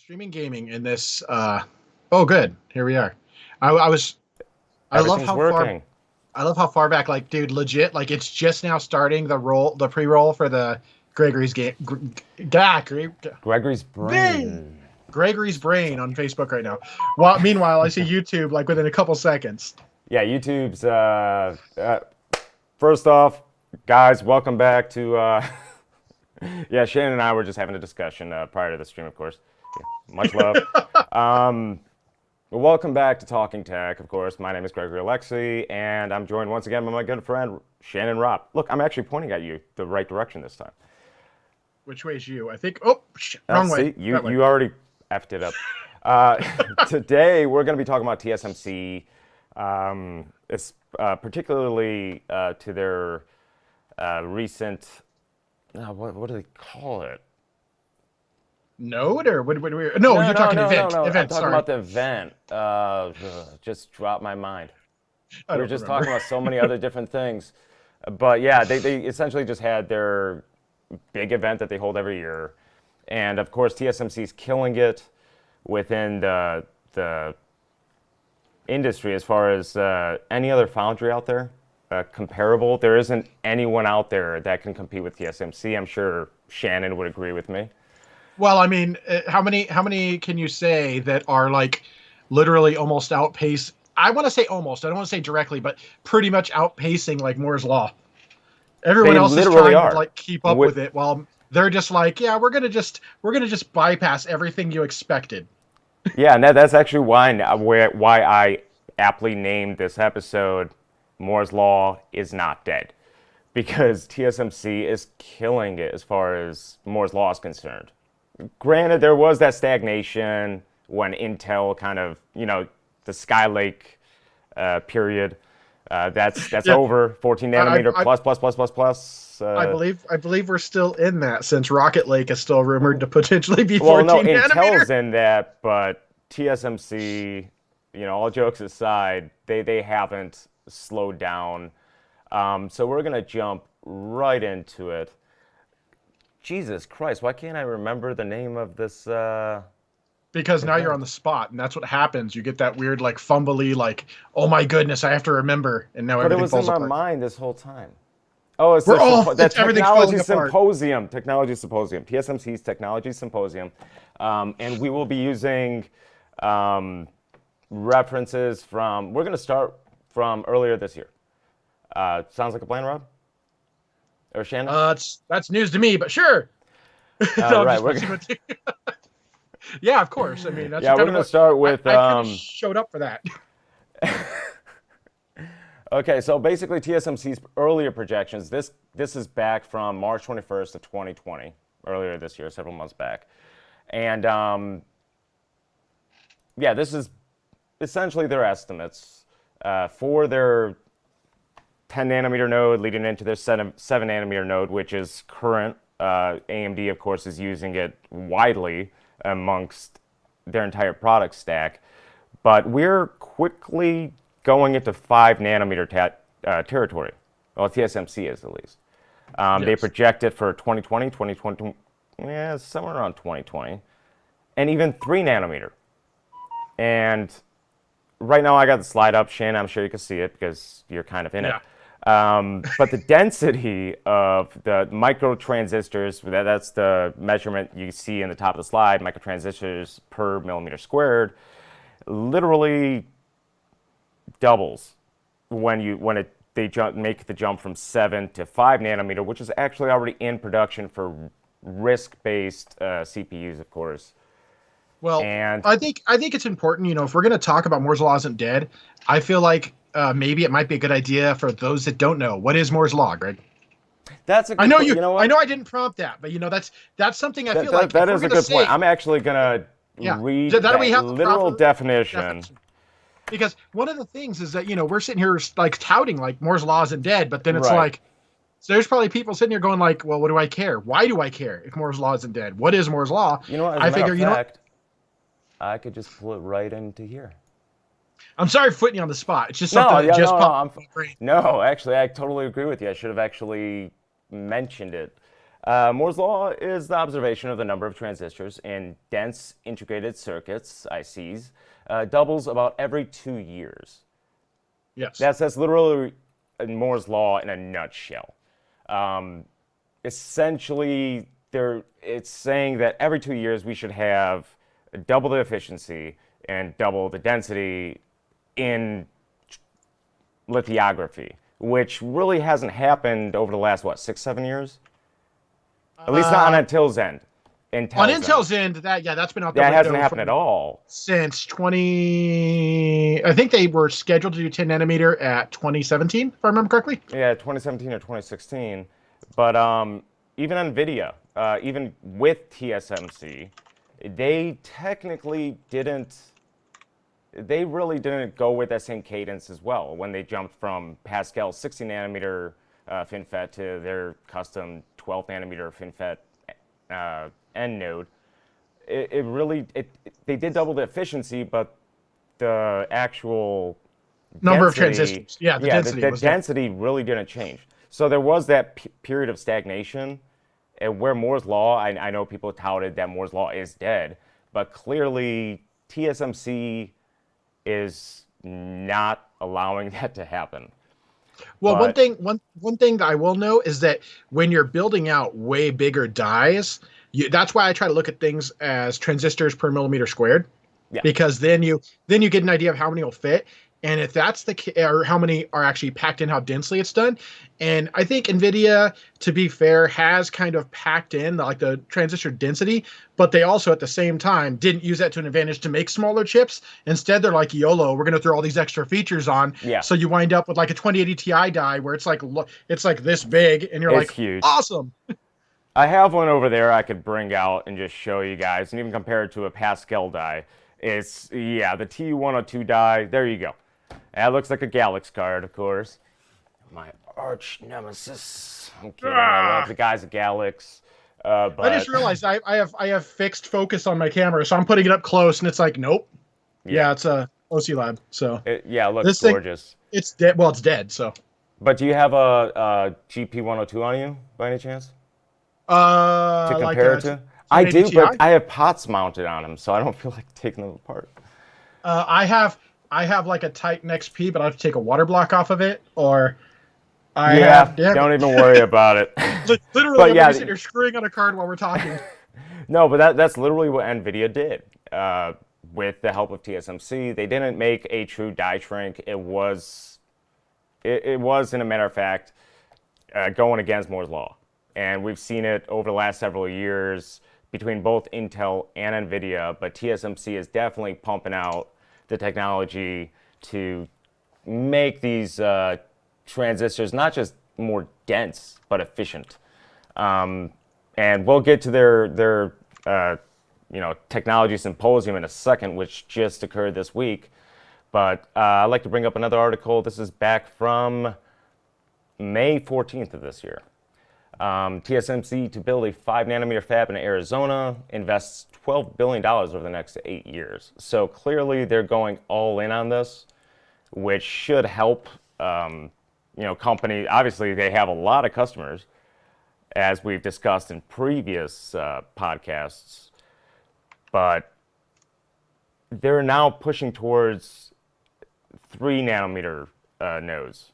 Streaming gaming in this. Oh, good. Here we are. I was. I love Everything's how far. working. I love how far back. Like, dude, legit. Like, it's just now starting the pre-roll for the Gregory's game. Gregory's Bing! brain. Gregory's brain on Facebook right now. Well, meanwhile, I see YouTube like within a couple seconds. Yeah, YouTube's. First off, guys, welcome back to. Yeah, Shannon and I were just having a discussion prior to the stream, of course. Yeah, much love. Well, welcome back to Talking Tech, of course. My name is Gregory Alexi, and I'm joined once again by my good friend Shannon Robb. Look, I'm actually pointing at you the right direction this time. Which way is you? I think. Oh, wrong way. See, you already effed it up. Today we're going to be talking about TSMC. It's particularly to their recent. What do they call it? Node or what? No, you're talking event. No. Event. I'm talking Sorry. about the event. Just dropped my mind. I We were don't just remember. talking about so many other different things. But yeah, they essentially just had their big event that they hold every year. And of course, TSMC's killing it within the industry as far as any other foundry out there comparable. There isn't anyone out there that can compete with TSMC. I'm sure Shannon would agree with me. Well, I mean, how many can you say that are like literally almost outpace? I want to say almost. I don't want to say directly, but pretty much outpacing like Moore's law. Everyone They else is literally trying are. to like keep up with it, while they're just like, yeah, we're gonna just bypass everything you expected. Yeah, and that's actually why I aptly named this episode Moore's Law is Not Dead. Because TSMC is killing it as far as Moore's Law is concerned. Granted, there was that stagnation when Intel kind of, the Skylake period. That's Yeah. over. 14 nanometer I, plus. I believe we're still in that, since Rocket Lake is still rumored to potentially be Well, no, 14 nanometer. Intel's in that, but TSMC, all jokes aside, they haven't slowed down. So we're gonna jump right into it. Jesus Christ, why can't I remember the name of this? Because now you're on the spot, and that's what happens. You get that weird, like, fumbly, like, oh my goodness, I have to remember, and now But it everything was in falls my apart. mind this whole time. Oh, it's Everything's falling apart. Technology Symposium, TSMC's Technology Symposium, and we will be using references from. We're going to start from earlier this year. Sounds like a plan, Rob? Or Shannon? That's news to me, but sure. No, I'm right, just we're messing with you. Yeah, of course. I mean, that's Yeah, kind we're of going to what start with. I kind of showed up for that. Okay, so basically TSMC's earlier projections. This is back from March 21st of 2020, earlier this year, several months back, and yeah, this is essentially their estimates for their 10 nanometer node leading into their 7 nanometer node, which is current. AMD, of course, is using it widely amongst their entire product stack. But we're quickly going into 5 nanometer territory. Well, TSMC is, at least. They Yes. project it for 2020, 2020, yeah, somewhere around 2020, and even 3 nanometer. And right now I got the slide up, Shannon, I'm sure you can see it because you're kind of in it. But the density of the microtransistors, that's the measurement you see in the top of the slide, microtransistors per millimeter squared, literally doubles when they make the jump from 7 to 5 nanometer, which is actually already in production for RISC-based CPUs, of course. Well, And I think it's important, if we're going to talk about Moore's Law isn't dead, I feel like maybe it might be a good idea for those that don't know. What is Moore's Law, Greg? that's a good I know point. you. You know what? I know I didn't prompt that, but that's something I feel like That if is we're a gonna good point. say- I'm actually gonna Yeah. read That that we have the literal proper definition. Because one of the things is that we're sitting here like touting like Moore's Law isn't dead, but then it's Right. like, so there's probably people sitting here going like, well, what do I care? Why do I care if Moore's Law isn't dead? What is Moore's Law? You know what? As I a matter figure, of fact, I could just pull it right into here. I'm sorry for putting you on the spot. It's just something that just popped in my brain. No, actually, I totally agree with you. I should have actually mentioned it. Moore's law is the observation of the number of transistors in dense integrated circuits, ICs, doubles about every 2 years. Yes. That's literally Moore's law in a nutshell. Essentially, it's saying that every 2 years we should have double the efficiency and double the density in lithography, which really hasn't happened over the last, 6, 7 years? At least not on Intel's end. On Intel's end, that's been out the That window hasn't happened at all. Since I think they were scheduled to do 10 nanometer at 2017, if I remember correctly. Yeah, 2017 or 2016. But even NVIDIA, even with TSMC, they really didn't go with that same cadence as well when they jumped from Pascal's 60 nanometer FinFET to their custom 12 nanometer FinFET end node. They did double the efficiency, but the actual number density, of transistors. Yeah, the density. The density really didn't change. So there was that period of stagnation, and where Moore's law, I know people touted that Moore's law is dead, but clearly TSMC is not allowing that to happen. Well, one thing that I will know is that when you're building out way bigger dies, that's why I try to look at things as transistors per millimeter squared, because then you get an idea of how many will fit, and if that's or how many are actually packed in, how densely it's done. And I think NVIDIA, to be fair, has kind of packed in the transistor density, but they also at the same time didn't use that to an advantage to make smaller chips. Instead, they're like, YOLO, we're going to throw all these extra features on. Yeah. So you wind up with like a 2080 Ti die where it's like this big, and you're huge. Awesome. I have one over there I could bring out and just show you guys, and even compare it to a Pascal die. It's, the T102 die. There you go. That looks like a Galax card, of course. My arch nemesis. I'm kidding. I love the guys at Galax. But I just realized I have fixed focus on my camera, so I'm putting it up close, and it's like, nope. Yeah, it's a OC Lab. So it looks gorgeous. It's dead. Well, it's dead. So. But do you have a GP102 on you by any chance? To compare it to? I do, but I have pots mounted on them, so I don't feel like taking them apart. I have like a Titan XP, but I have to take a water block off of it, or don't even worry about it. Literally, I'm sitting here screwing on a card while we're talking. No, but that's literally what NVIDIA did. With the help of TSMC, they didn't make a true die shrink. It was, in a matter of fact, going against Moore's law. And we've seen it over the last several years between both Intel and NVIDIA, but TSMC is definitely pumping out the technology to make these transistors not just more dense, but efficient. And we'll get to their technology symposium in a second, which just occurred this week. But I'd like to bring up another article. This is back from May 14th of this year. TSMC to build a 5 nanometer fab in Arizona invests $12 billion over the next 8 years. So clearly they're going all in on this, which should help, company. Obviously they have a lot of customers, as we've discussed in previous podcasts, but they're now pushing towards 3 nanometer nodes,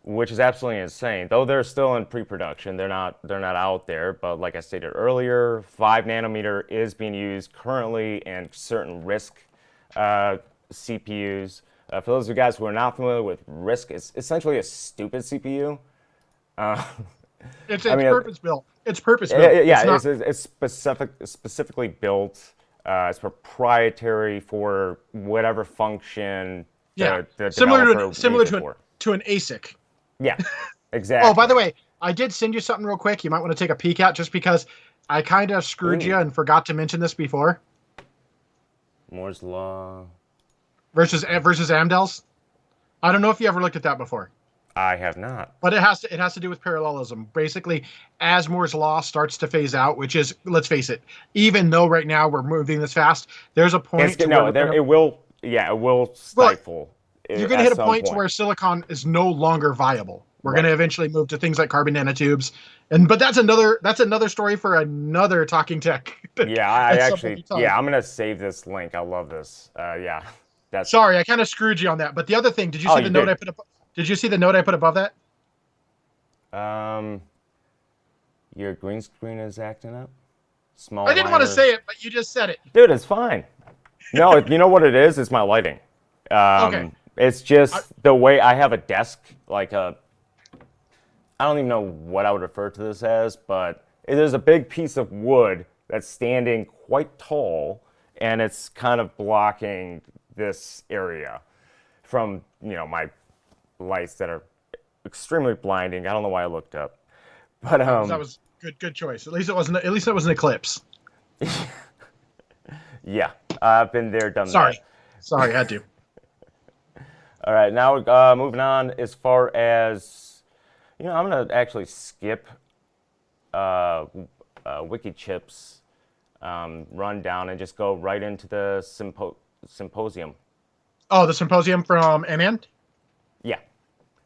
which is absolutely insane. Though they're still in pre-production, they're not out there. But like I stated earlier, 5 nanometer is being used currently in certain RISC CPUs. For those of you guys who are not familiar with RISC, it's essentially a stupid CPU. It's purpose-built. It's purpose-built. Yeah, it's specifically built. It's proprietary for whatever function. Similar to an ASIC. Yeah, exactly. Oh, by the way, I did send you something real quick. You might want to take a peek at, just because I kind of screwed you and forgot to mention this before. Moore's law versus Amdahl's. I don't know if you ever looked at that before. I have not. But it has to do with parallelism. Basically, as Moore's law starts to phase out, which is, let's face it, even though right now we're moving this fast, there's a point. It will stifle. You're going to hit a point to where silicon is no longer viable. We're going to eventually move to things like carbon nanotubes But that's another story for another Talking Tech. Yeah, I at some actually, other time. yeah, I'm gonna save this link. I love this. Yeah, that's. Sorry, I kind of screwed you on that. But the other thing, did you Oh, see you the note did. I put up? Did you see the note I put above that? Um, your green screen is acting up. I Small didn't want to liner. say it, but you just said it. Dude, it's fine. No, you know what it is? It's my lighting. Okay. It's I, just the way I have a desk, like a. I don't even know what I would refer to this as, but there's a big piece of wood that's standing quite tall, and it's kind of blocking this area from my lights that are extremely blinding. I don't know why I looked up, but that was good choice. At least it wasn't. At least it was an eclipse. yeah, I've been there, done Sorry, that. sorry, I had to. All right, now moving on as far as I'm gonna actually skip WikiChip's rundown and just go right into the symposium. Oh, the Symposium from NN. Yeah,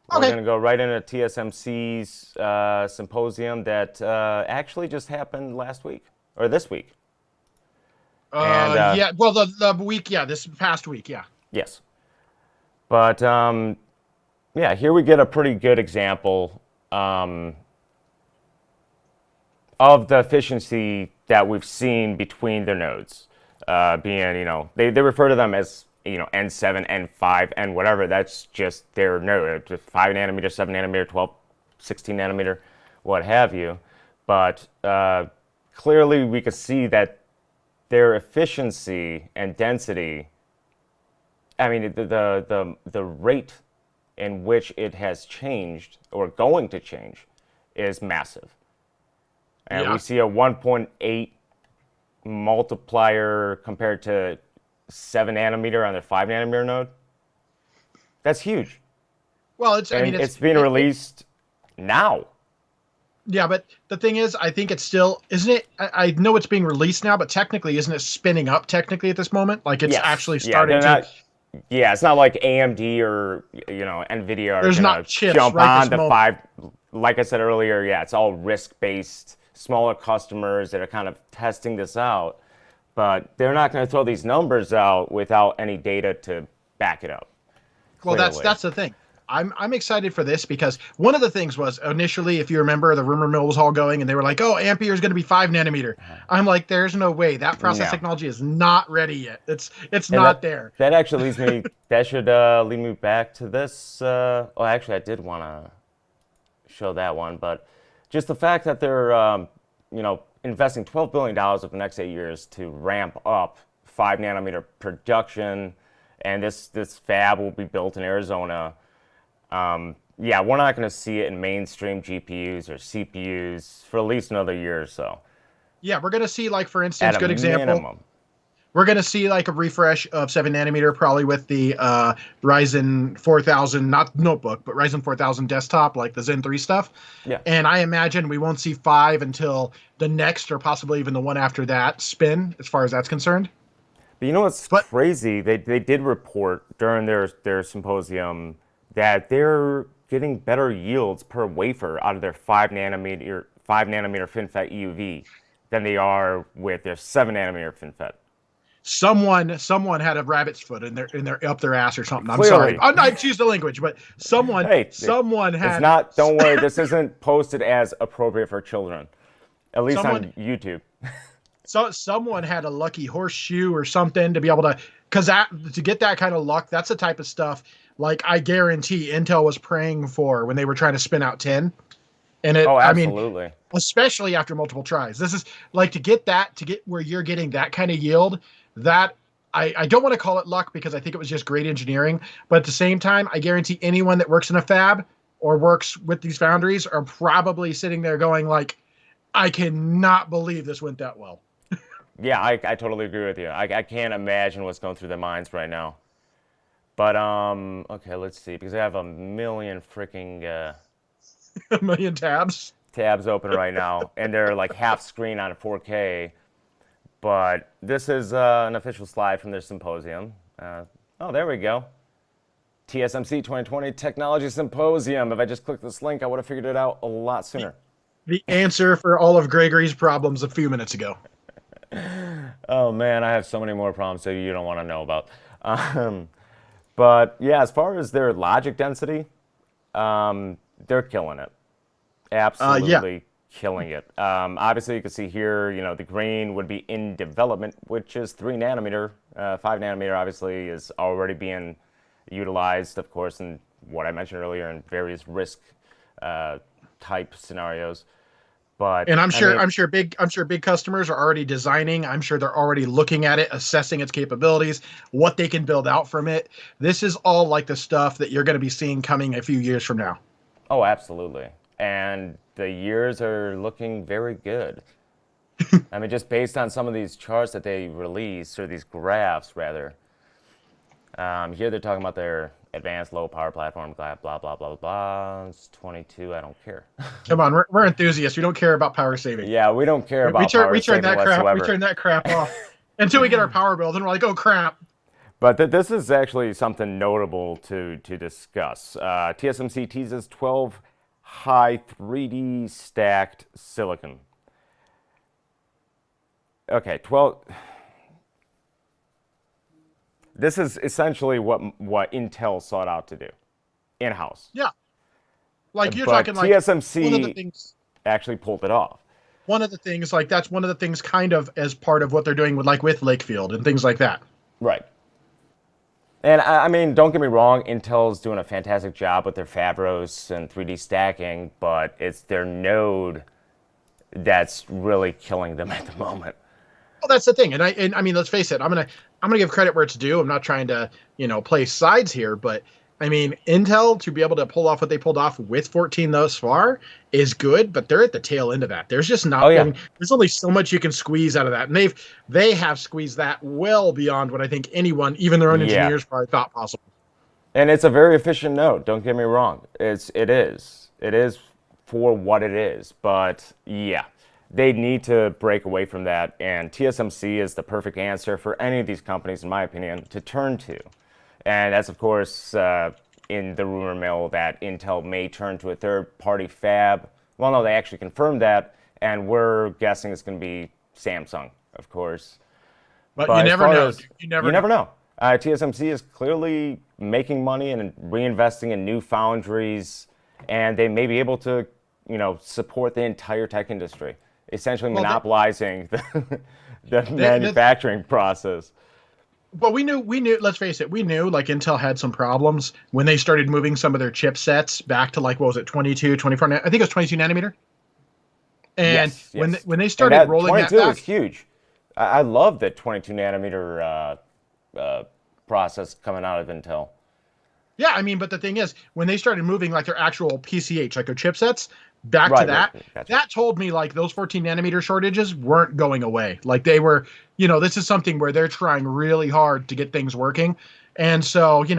we're Okay. gonna go right into TSMC's symposium that actually just happened last week or this week. And Yeah. Well, the week. Yeah, this past week. Yeah. yes, but yeah, here we get a pretty good example of the efficiency that we've seen between their nodes. Being, they refer to them as, N7, N5, N whatever. That's just their node, just 5 nanometer, 7 nanometer, 12, 16 nanometer, what have you. But clearly we could see that their efficiency and density, I mean, the rate in which it has changed or going to change is massive. And we Yeah. see a 1.8 multiplier compared to 7 nanometer on their 5 nanometer node. That's huge. Well, it's. I mean, And it's being released now. Yeah, but the thing is, I think it's still, isn't it? I know it's being released now, but technically, isn't it spinning up technically at this moment? Like it's Yes. actually Yeah, starting they're to. not. Yeah, it's not like AMD or Nvidia are There's gonna not chips jump right on this the moment. 5. Like I said earlier, yeah, it's all risk-based, smaller customers that are kind of testing this out. But they're not going to throw these numbers out without any data to back it up. Well, that's Clearly. the thing. I'm excited for this because one of the things was initially, if you remember, the rumor mill was all going, and they were like, "Oh, Ampere is going to be 5 nanometer." I'm like, "There's no way that process No. technology is not ready yet. It's And not that there." that actually leads me. That should lead me back to this. Oh, actually, I did want to show that one, but just the fact that they're investing $12 billion over the next 8 years to ramp up 5 nanometer production, and this fab will be built in Arizona. Yeah, we're not going to see it in mainstream GPUs or CPUs for at least another year or so. Yeah, we're going to see, like, for At instance, a good example. minimum. We're going to see like a refresh of 7 nanometer, probably with the Ryzen 4000, not notebook, but Ryzen 4000 desktop, like the Zen 3 stuff. Yeah. And I imagine we won't see 5 until the next, or possibly even the one after that, spin, as far as that's concerned. But you know what's But crazy? They did report during their symposium that they're getting better yields per wafer out of their 5 nanometer FinFET EUV than they are with their 7 nanometer FinFET. someone had a rabbit's foot in their up their ass or something. I'm sorry. Clearly. I'm not excuse the language, but Hey, someone it's had not. Don't worry. This isn't posted as appropriate for children, at least someone on YouTube. someone had a lucky horseshoe or something to be able to, because that, to get that kind of luck, that's the type of stuff, like, I guarantee Intel was praying for when they were trying to spin out 10. And Oh, I mean, absolutely. especially after multiple tries, this is like, to get where you're getting that kind of yield, that I don't want to call it luck, because I think it was just great engineering, but at the same time, I guarantee anyone that works in a fab or works with these foundries are probably sitting there going like, I cannot believe this went that well. Yeah, I totally agree with you. I can't imagine what's going through their minds right now. But okay, let's see, because I have a million freaking A million tabs. tabs open right now, and they're like half screen on 4K. But this is an official slide from their symposium. Oh, there we go. TSMC 2020 Technology Symposium. If I just clicked this link, I would have figured it out a lot sooner. The answer for all of Gregory's problems a few minutes ago. Oh man, I have so many more problems that you don't want to know about. Um, but yeah, as far as their logic density, they're killing it. Yeah. Absolutely killing it. Obviously, you can see here, the green would be in development, which is 3 nanometer. 5 nanometer obviously is already being utilized, of course, in what I mentioned earlier in various risk type scenarios. But And I mean, I'm sure big customers are already designing. I'm sure they're already looking at it, assessing its capabilities, what they can build out from it. This is all like the stuff that you're going to be seeing coming a few years from now. oh, absolutely. And the years are looking very good. I mean, just based on some of these charts that they released, or these graphs rather. Here they're talking about their advanced low power platform, blah, blah, blah, blah, blah. It's 22, I don't care. Come on, we're enthusiasts. We don't care about power saving. Yeah, we don't care about We power turn saving that crap we whatsoever. turn that crap off until we get our power bill. Then we're like, oh crap. But this is actually something notable to discuss. TSMC teases 12 high 3D stacked silicon. Okay, 12. This is essentially what Intel sought out to do in-house. Yeah, like you're But talking like one of the TSMC things. actually pulled it off. One of the things like that's one of the things kind of as part of what they're doing with Lakefield and things like that. Right. And I mean, don't get me wrong, Intel's doing a fantastic job with their Fabros and 3D stacking, but it's their node that's really killing them at the moment. Well, that's the thing, and I mean, let's face it. I'm gonna give credit where it's due. I'm not trying to play sides here, but I mean, Intel to be able to pull off what they pulled off with 14 thus far is good, but they're at the tail end of that. There's just not. Oh, yeah. I mean, there's only so much you can squeeze out of that, and they have squeezed that well beyond what I think anyone, even their own Yeah. engineers, probably thought possible. And it's a very efficient node, don't get me wrong. It is. It is for what it is. But yeah, they need to break away from that. And TSMC is the perfect answer for any of these companies, in my opinion, to turn to. And that's, of course, in the rumor mill that Intel may turn to a third-party fab. Well, no, they actually confirmed that. And we're guessing it's going to be Samsung, of course. But you never know. You never know. TSMC is clearly making money and reinvesting in new foundries, and they may be able to, support the entire tech industry, essentially monopolizing the manufacturing process. But we knew. Let's face it. We knew like Intel had some problems when they started moving some of their chipsets back to like what was it, 22, 24? I think it was 22 nanometer. And yes. when they started rolling that 22 back, is huge. I love the 22 nanometer process coming out of Intel. yeah, I mean, but the thing is, when they started moving like their actual PCH, like their chipsets, back to that, Gotcha. that told me like those 14 nanometer shortages weren't going away. Like they were, this is something where they're trying really hard to get things working. And so, you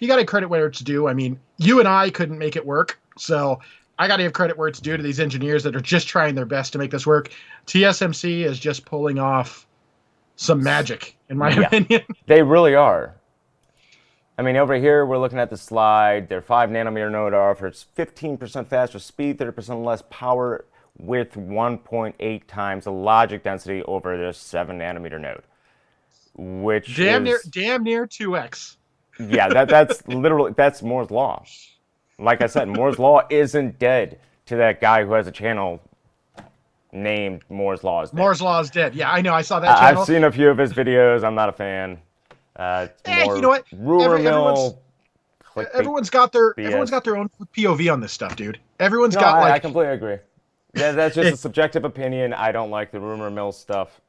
got to credit where it's due. I mean, you and I couldn't make it work. So I got to give credit where it's due to these engineers that are just trying their best to make this work. TSMC is just pulling off some magic, in my opinion. They really are. I mean, over here, we're looking at the slide. Their 5 nanometer node offers 15% faster speed, 30% less power, with 1.8 times the logic density over their 7 nanometer node, which damn near 2x. Yeah, that's literally, that's Moore's Law. Like I said, Moore's Law isn't dead to that guy who has a channel named Moore's Law is dead. Moore's Law is dead. Yeah, I know. I saw that channel. I've seen a few of his videos. I'm not a fan. You know what? Rumor mill. Everyone's got their own POV on this stuff, dude. Everyone's got I completely agree. That's just a subjective opinion. I don't like the rumor mill stuff.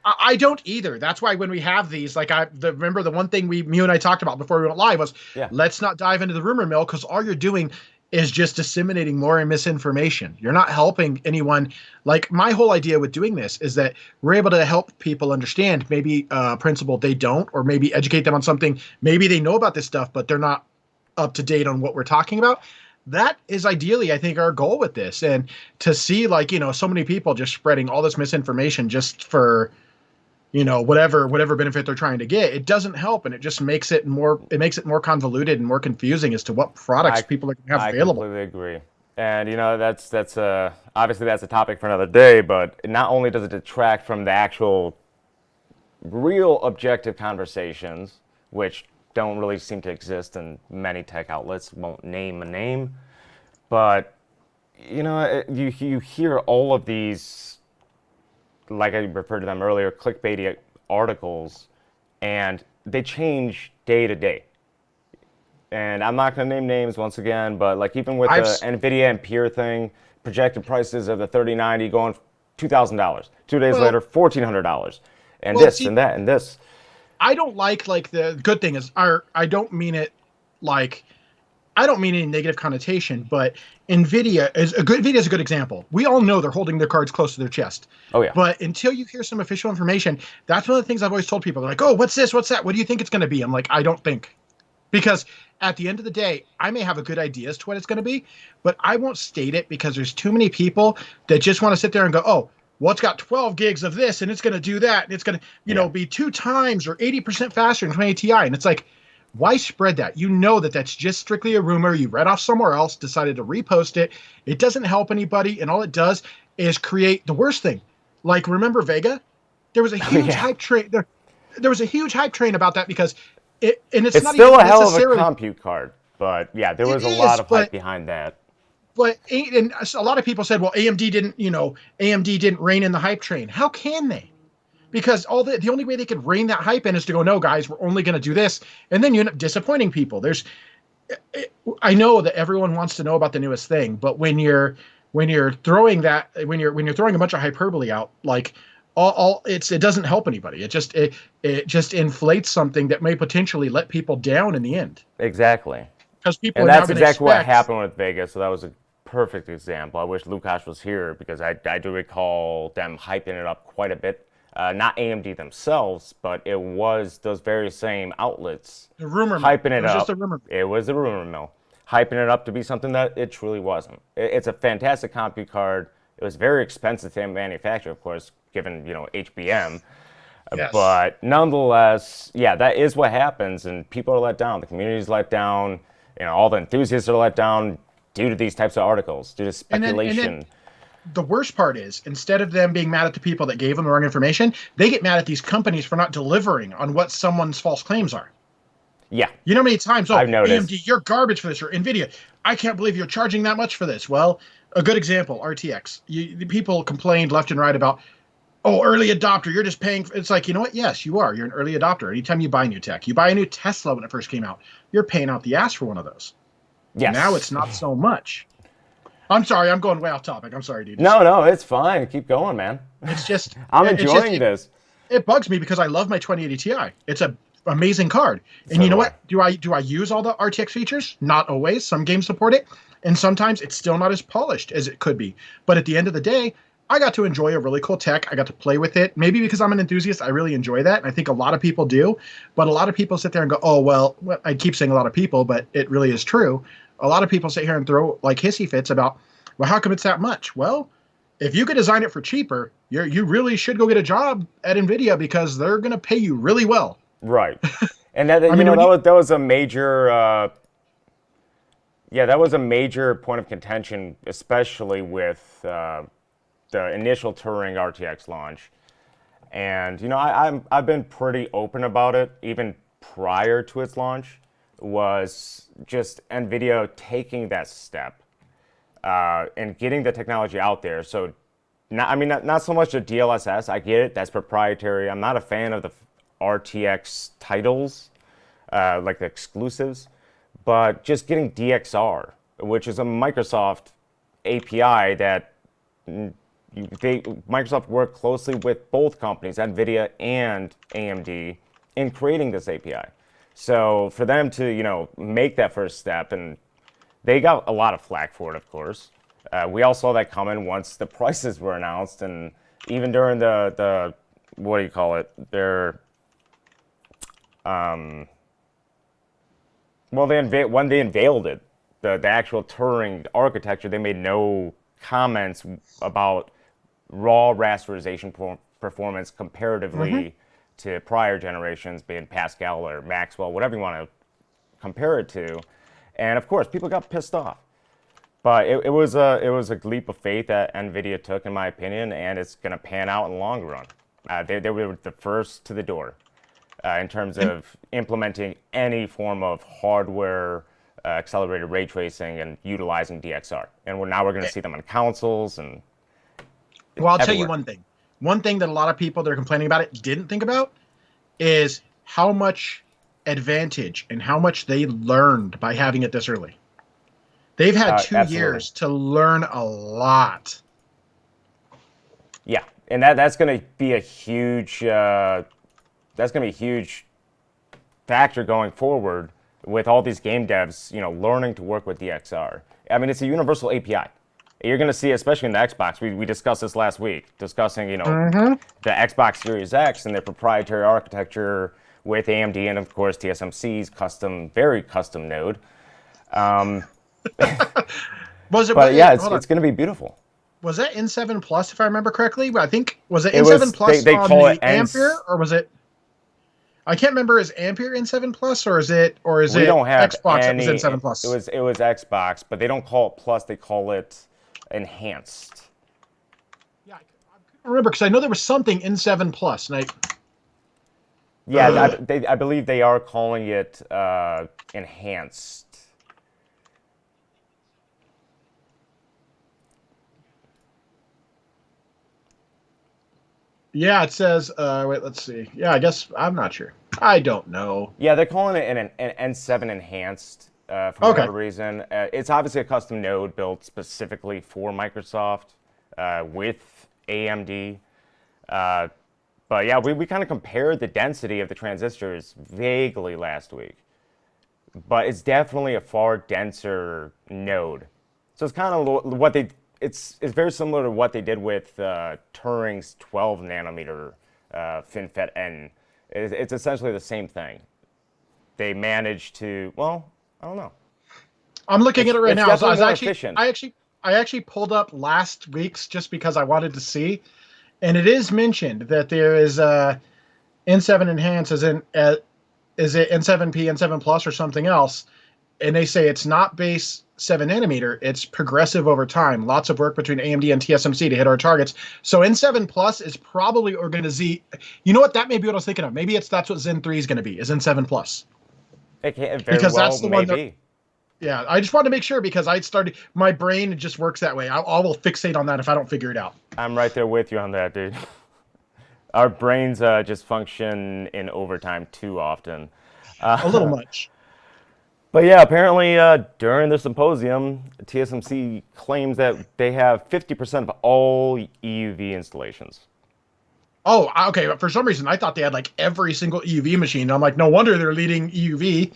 I don't either. That's why when we have these, like remember the one thing you and I talked about before we went live was let's not dive into the rumor mill because all you're doing is just disseminating more misinformation. You're not helping anyone. Like my whole idea with doing this is that we're able to help people understand maybe a principle they don't, or maybe educate them on something. Maybe they know about this stuff, but they're not up to date on what we're talking about. That is ideally, I think, our goal with this. And to see so many people just spreading all this misinformation just for, whatever benefit they're trying to get, it doesn't help. And it just makes it more convoluted and more confusing as to what products people are going to have available. I completely agree. And that's obviously that's a topic for another day. But not only does it detract from the actual real objective conversations, which don't really seem to exist in many tech outlets, won't name a name, but you hear all of these, like I referred to them earlier, clickbaity articles, and they change day to day. And I'm not going to name names once again, but like even with the NVIDIA Ampere thing, projected prices of the 3090 going $2,000. 2 days later, $1,400. And and that and this. I don't like the good thing is I don't mean it like I don't mean any negative connotation, but NVIDIA is a good example. We all know they're holding their cards close to their chest. Oh yeah. But until you hear some official information, that's one of the things I've always told people. They're like, "Oh, what's this? What's that? What do you think it's going to be?" I'm like, "I don't think." Because at the end of the day, I may have a good idea as to what it's going to be, but I won't state it because there's too many people that just want to sit there and go, "Oh, well, it's got 12 gigs of this, and it's going to do that, and it's going to, be 2 times or 80% faster than 20 Ti." And it's like, why spread that? You know that's just strictly a rumor. You read off somewhere else, decided to repost it. It doesn't help anybody, and all it does is create the worst thing. Like, remember Vega? There was a huge hype train. There was a huge hype train about that because it's not still even a hell of a compute card, but yeah, there was a lot of hype behind that. But and a lot of people said, well, AMD didn't rein in the hype train. How can they? Because the only way they could rein that hype in is to go, no, guys, we're only going to do this, and then you end up disappointing people. I know that everyone wants to know about the newest thing, but when you're throwing a bunch of hyperbole out, like it doesn't help anybody. It just inflates something that may potentially let people down in the end. Exactly. Because people and that's exactly what happened with Vegas. So that was a perfect example. I wish Lukash was here because I do recall them hyping it up quite a bit. Not AMD themselves, but it was those very same outlets hyping it up. It was a rumor mill, hyping it up to be something that it truly wasn't. It's a fantastic compute card. It was very expensive to manufacture, of course, given HBM. Yes. But nonetheless, yeah, that is what happens, and people are let down. The community's let down. All the enthusiasts are let down due to these types of articles, due to speculation. And then the worst part is, instead of them being mad at the people that gave them the wrong information, they get mad at these companies for not delivering on what someone's false claims are. Yeah. You know how many times, I've noticed. AMD, you're garbage for this, or NVIDIA, I can't believe you're charging that much for this. Well, a good example, RTX. The people complained left and right about, oh, early adopter, you're just paying. It's like, you know what? Yes, you are. You're an early adopter. Anytime you buy new tech, you buy a new Tesla when it first came out, you're paying out the ass for one of those. Yes. Now it's not so much. I'm sorry, I'm going way off topic. I'm sorry, dude. No, it's fine. Keep going, man. It's just I'm enjoying this. It bugs me because I love my 2080 Ti. It's an amazing card. And you know what? Do I use all the RTX features? Not always. Some games support it, and sometimes it's still not as polished as it could be. But at the end of the day, I got to enjoy a really cool tech. I got to play with it. Maybe because I'm an enthusiast, I really enjoy that. And I think a lot of people do. But a lot of people sit there and go, oh, well, I keep saying a lot of people, but it really is true. A lot of people sit here and throw like hissy fits about, well, how come it's that much? Well, if you could design it for cheaper, you really should go get a job at NVIDIA because they're going to pay you really well. Right. And that, that was a major, that was a major point of contention, especially with the initial Turing RTX launch. And, I've been pretty open about it, even prior to its launch, was just NVIDIA taking that step and getting the technology out there. So, not so much the DLSS. I get it. That's proprietary. I'm not a fan of the RTX titles, like the exclusives, but just getting DXR, which is a Microsoft API that Microsoft worked closely with both companies, NVIDIA and AMD, in creating this API. So for them to, make that first step, and they got a lot of flack for it, of course. We all saw that coming once the prices were announced, and even during the what do you call it? When they unveiled it, the actual Turing architecture, they made no comments about raw rasterization performance comparatively to prior generations, being Pascal or Maxwell, whatever you want to compare it to. And of course, people got pissed off. But it was a leap of faith that NVIDIA took, in my opinion, and it's going to pan out in the long run. They were the first to the door in terms of implementing any form of hardware accelerated ray tracing and utilizing DXR. And now we're going to see them on consoles and well, I'll tell you everywhere. one thing. One thing that a lot of people that are complaining about it didn't think about is how much advantage and how much they learned by having it this early. They've had 2 Absolutely. years to learn a lot. Yeah, and that's going to be a huge factor going forward with all these game devs, learning to work with DXR. I mean, it's a universal API. You're going to see, especially in the Xbox, we discussed this last week, discussing, the Xbox Series X and their proprietary architecture with AMD and, of course, TSMC's very custom node. But yeah, it's going to be beautiful. Was that N7 Plus, if I remember correctly? I think, was it N7 Plus they on call the it Ampere, or was it? I can't remember. Is Ampere N7 Plus, or is it we don't have Xbox any, that was N7 Plus? It was Xbox, but they don't call it Plus. They call it Enhanced. Yeah, I couldn't remember because I know there was something N7 Plus, and I believe they are calling it Enhanced. Yeah, it says. Wait, let's see. Yeah, I guess I'm not sure. I don't know. Yeah, they're calling it an N7 Enhanced for whatever reason. It's obviously a custom node built specifically for Microsoft with AMD. But yeah, we kind of compared the density of the transistors vaguely last week. But it's definitely a far denser node. So it's kind of what they. It's very similar to what they did with Turing's 12 nanometer FinFET N. It's essentially the same thing. They managed to, well, I don't know. I'm looking at it right now. So Efficient. I actually pulled up last week's just because I wanted to see, and it is mentioned that there is N7 Enhanced is it N7P, N7 Plus, or something else, and they say it's not base 7 nanometer, it's progressive over time. Lots of work between AMD and TSMC to hit our targets. So N7 Plus is probably going to Z. You know what? That may be what I was thinking of. Maybe that's what Zen 3 is going to be, is N7 Plus. It can, because well, that's the one that. Yeah, I just wanted to make sure because my brain just works that way. I will fixate on that if I don't figure it out. I'm right there with you on that, dude. Our brains just function in overtime too often. A little much. But yeah, apparently during the symposium, TSMC claims that they have 50% of all EUV installations. Oh, okay. For some reason, I thought they had like every single EUV machine. I'm like, no wonder they're leading EUV.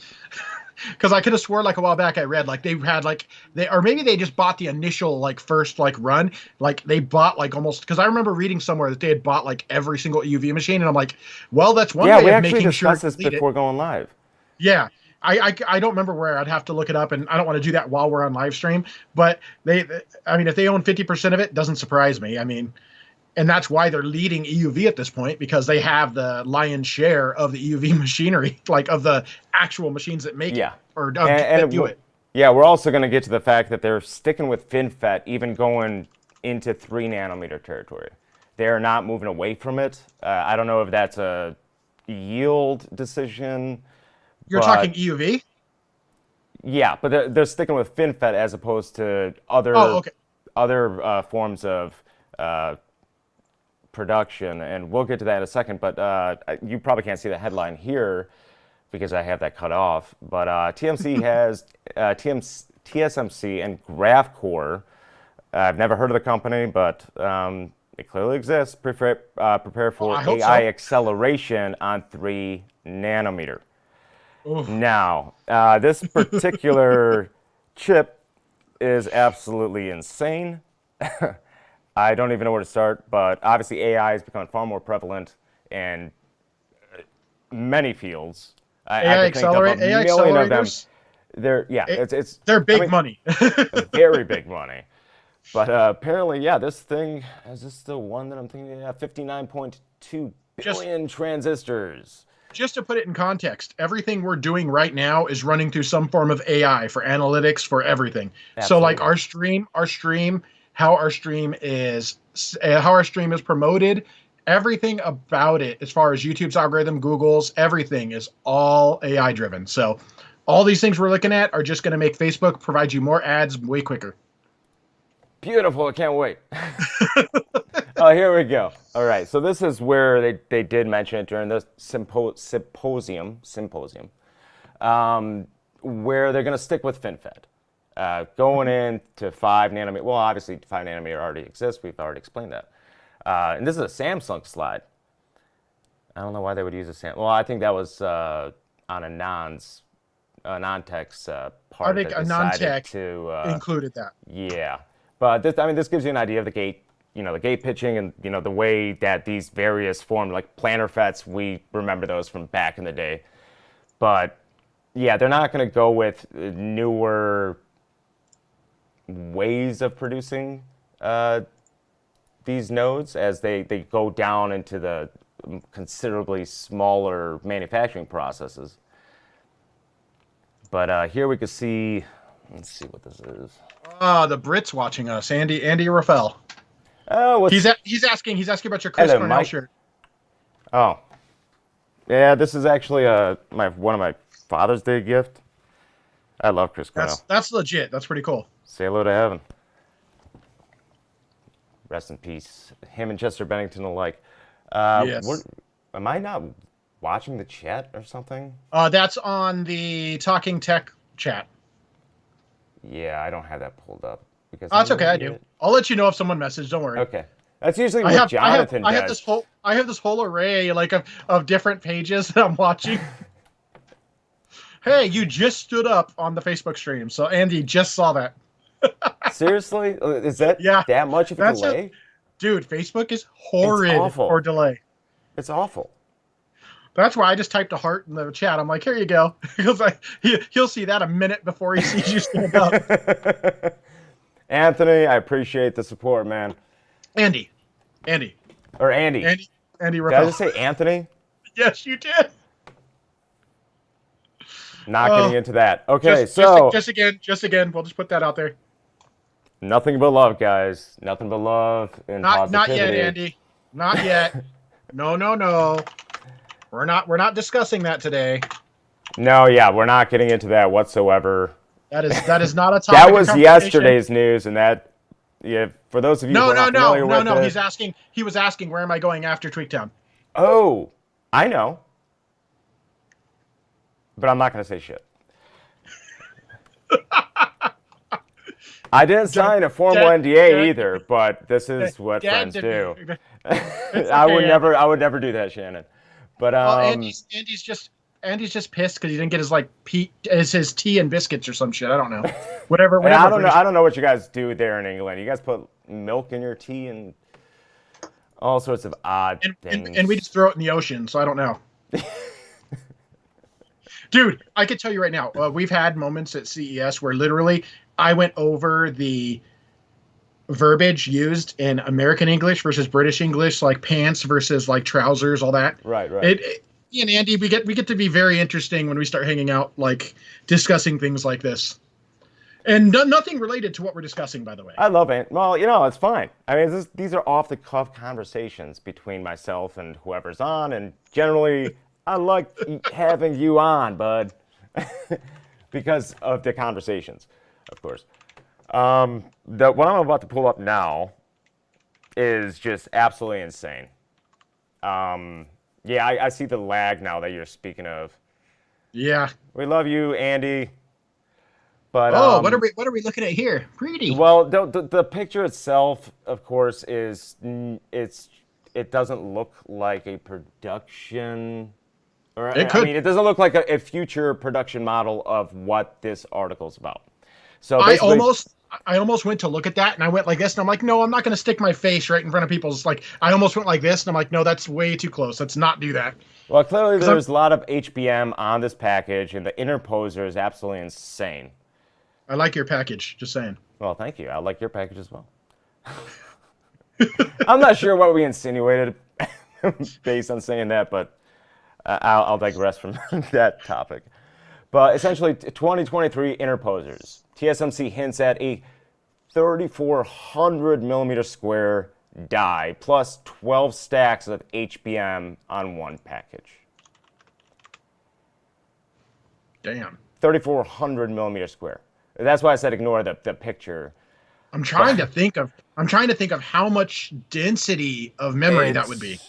Because I could have swore like a while back I read like they had like or maybe they just bought the initial like first like run, like they bought like almost, because I remember reading somewhere that they had bought like every single EUV machine, and I'm like, well, that's one way of making sure. Yeah, we actually discussed this before going live. Yeah. I don't remember where. I'd have to look it up, and I don't want to do that while we're on live stream. But if they own 50% of it, doesn't surprise me. I mean, and that's why they're leading EUV at this point, because they have the lion's share of the EUV machinery, like of the actual machines that make it or that do it. Yeah, we're also going to get to the fact that they're sticking with FinFET, even going into 3 nanometer territory. They're not moving away from it. I don't know if that's a yield decision. You're talking EUV? Yeah, but they're sticking with FinFET as opposed to other forms of production, and we'll get to that in a second. But you probably can't see the headline here because I have that cut off. But TSMC has TSMC and Graphcore. I've never heard of the company, but it clearly exists. Prepare for AI acceleration on 3 nanometer. Oof. Now, this particular chip is absolutely insane. I don't even know where to start, but obviously AI is becoming far more prevalent in many fields. AI accelerators. They're big money. Very big money. But apparently, this thing, is this the one that I'm thinking? Yeah, 59.2 billion transistors. just to put it in context, everything we're doing right now is running through some form of AI for analytics for everything. Absolutely. So like how our stream is promoted, everything about it, as far as YouTube's algorithm, Google's, everything is all AI driven. So all these things we're looking at are just going to make Facebook provide you more ads way quicker. Beautiful. I can't wait. Oh, here we go. All right. So this is where they did mention it during the symposium, where they're going to stick with FinFET. Going into 5 nanometer. Well, obviously 5 nanometer already exists. We've already explained that. And this is a Samsung slide. I don't know why they would use a Samsung. Well, I think that was on a non-tech's part. I think a non-tech included that. Yeah. But this gives you an idea of the gate, the gate pitching and, the way that these various form, like planar FETs, we remember those from back in the day. But, yeah, they're not going to go with newer ways of producing these nodes as they go down into the considerably smaller manufacturing processes. But here we can see, let's see what this is. The Brits watching us, Andy Rafael. Oh, he's asking about your Chris Cornell shirt. Oh, yeah, this is actually one of my Father's Day gift. I love Chris Cornell. That's legit. That's pretty cool. Say hello to heaven. Rest in peace. Him and Chester Bennington alike. Yes. Am I not watching the chat or something? That's on the Talking Tech chat. Yeah, I don't have that pulled up. That's okay, I do. I'll let you know if someone messaged, don't worry. Okay. That's usually what Jonathan does. I have this whole array of different pages that I'm watching. Hey, you just stood up on the Facebook stream, so Andy just saw that. Seriously? Is that that much of a delay? Dude, Facebook is horrid for delay. It's awful. That's why I just typed a heart in the chat. I'm like, here you go. He'll see that a minute before he sees you stand up. Anthony, I appreciate the support, man. Andy. Or Andy. Andy Did I just say Anthony? Yes, you did. Not getting into that. Okay, just again, we'll just put that out there. Nothing but love, guys. Nothing but love and positivity. Not yet, Andy. Not yet. No. We're not discussing that today. No, yeah, we're not getting into that whatsoever. That is not a topic. That was yesterday's news, and that, yeah, for those of you who are not familiar with it. He was asking, where am I going after Tweaktown? Oh, I know. But I'm not going to say shit. I didn't sign a formal NDA either, but this is what friends do. Okay, I would never do that, Shannon. But Andy's just pissed because he didn't get his tea and biscuits or some shit. I don't know. Whatever. I don't know what you guys do there in England. You guys put milk in your tea and all sorts of odd things. And we just throw it in the ocean, so I don't know. Dude, I could tell you right now, we've had moments at CES where literally I went over the verbiage used in American English versus British English, like pants versus like trousers, all that. Right. And Andy, we get to be very interesting when we start hanging out, like discussing things like this. And nothing related to what we're discussing, by the way. I love it. Well, it's fine. I mean, these are off-the-cuff conversations between myself and whoever's on, and generally, I like having you on, bud, because of the conversations, of course. What I'm about to pull up now is just absolutely insane. Yeah, I see the lag now that you're speaking of. Yeah. We love you, Andy. But what are we looking at here? Pretty. Well, the picture itself, of course, it doesn't look like a production. It doesn't look like a future production model of what this article's about. So I almost went to look at that, and I went like this, and I'm like, no, I'm not going to stick my face right in front of people's. Like, I almost went like this, and I'm like, no, that's way too close. Let's not do that. Well, clearly there's a lot of HBM on this package, and the interposer is absolutely insane. I like your package, just saying. Well, thank you. I like your package as well. I'm not sure what we insinuated based on saying that, but I'll digress from that topic. But essentially, 2023 interposers. TSMC hints at a 3,400 millimeter square die plus 12 stacks of HBM on one package. Damn. 3,400 millimeter square. That's why I said ignore the picture. I'm trying to think of how much density of memory that would be.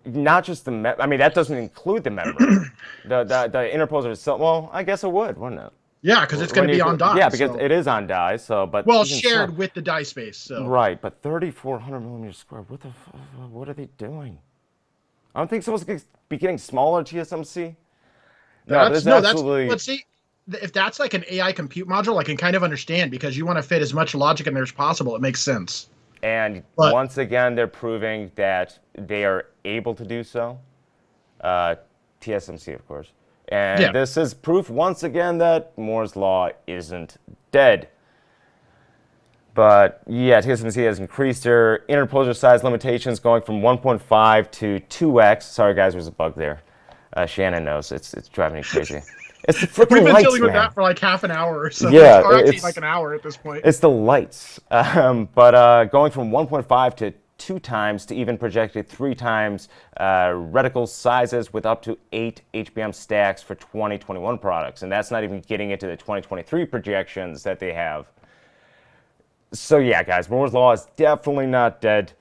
Not just the I mean, that doesn't include the memory. the interposer itself. Well, I guess it would, wouldn't it? Yeah, because it's going to be on die. Yeah, because it is on die. So, but shared with the die space. So right, but 3,400 millimeters square. What are they doing? I don't think someone's going to be getting smaller. TSMC. That's absolutely. Let's see. If that's like an AI compute module, I can kind of understand because you want to fit as much logic in there as possible. It makes sense. And once again, they're proving that they are able to do so. TSMC, of course. And this is proof once again that Moore's Law isn't dead. But yeah, TSMC has increased their interposer size limitations going from 1.5 to 2x. Sorry guys, there's a bug there. Shannon knows. It's driving me crazy. It's the freaking We've been lights, dealing with man. that for like half an hour or so. Yeah, or actually like an hour at this point. It's the lights. But going from 1.5 to 2 times to even projected 3 times reticle sizes with up to 8 HBM stacks for 2021 products. And that's not even getting into the 2023 projections that they have. So yeah, guys, Moore's Law is definitely not dead.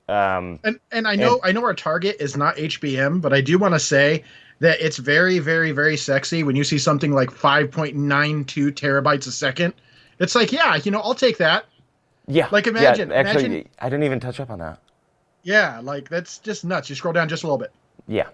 And I know our target is not HBM, but I do want to say that it's very, very, very sexy when you see something like 5.92 terabytes a second. It's like, yeah, I'll take that. Yeah. Like imagine. I didn't even touch up on that. Yeah, like that's just nuts. You scroll down just a little bit. Yeah.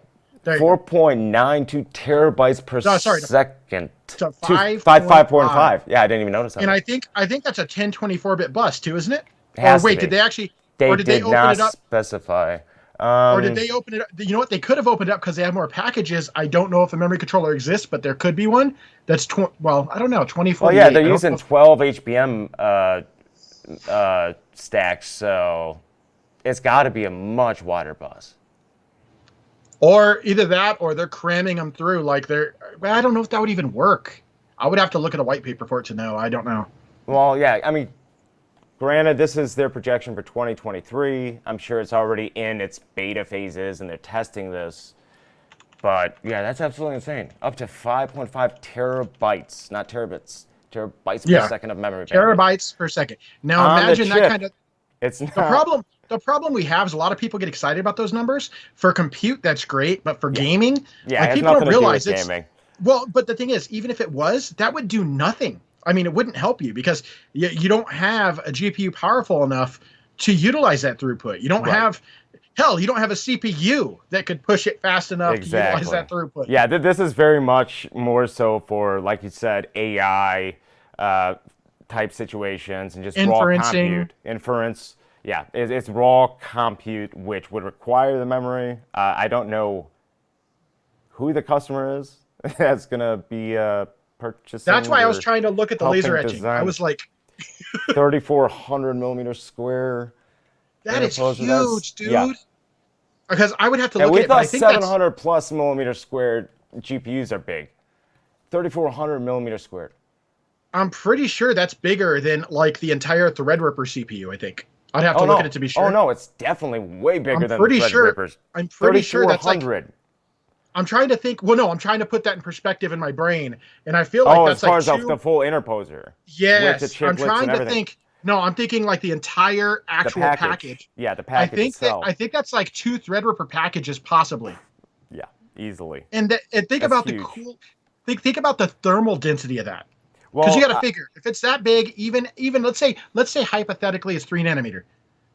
4.92 terabytes per second. To 5.5. 5.5. Yeah, I didn't even notice that. And I think that's a 1024-bit bus too, isn't it? Or wait, did they actually? They did they did open not it up? specify. Or did they open it up? You know what? They could have opened it up because they have more packages. I don't know if a memory controller exists, but there could be one. That's I don't know, 24. Well, yeah, they're using 12 HBM stacks, so it's got to be a much wider bus. Or either that, or they're cramming them through. I don't know if that would even work. I would have to look at a white paper for it to know. I don't know. Well, yeah, I mean, granted, this is their projection for 2023. I'm sure it's already in its beta phases, and they're testing this. But, yeah, that's absolutely insane. Up to 5.5 terabytes, not terabits, terabytes per second of memory. Terabytes per second. Now, imagine that kind of... It's not... The problem we have is a lot of people get excited about those numbers. For compute, that's great, but for gaming, people don't realize it's... Gaming. Well, but the thing is, even if it was, that would do nothing. I mean, it wouldn't help you because you don't have a GPU powerful enough to utilize that throughput. You don't have, you don't have a CPU that could push it fast enough to utilize that throughput. Yeah, this is very much more so for, like you said, AI type situations and just raw compute. Inference. Yeah, it's raw compute, which would require the memory. I don't know who the customer is that's going to be purchasing. That's why I was trying to look at the laser etching. I was like 3,400 millimeter square. That is huge, dude. Yeah. Because I would have to look at it. But I think 700 plus millimeter squared GPUs are big. 3,400 millimeter squared. I'm pretty sure that's bigger than like the entire Threadripper CPU. I think I'd have to look at it to be sure. Oh no, it's definitely way bigger than the Threadrippers. I'm pretty sure that's like. I'm trying to think. Well, no, I'm trying to put that in perspective in my brain, and I feel like that's as far as the full interposer. Yes, I'm trying to think. No, I'm thinking like the entire actual package. Yeah, the package itself. I think that's like 2 Threadripper packages, possibly. Yeah, easily. And think about the cool. Think about the thermal density of that. Because you got to figure if it's that big, even let's say hypothetically it's 3 nanometer.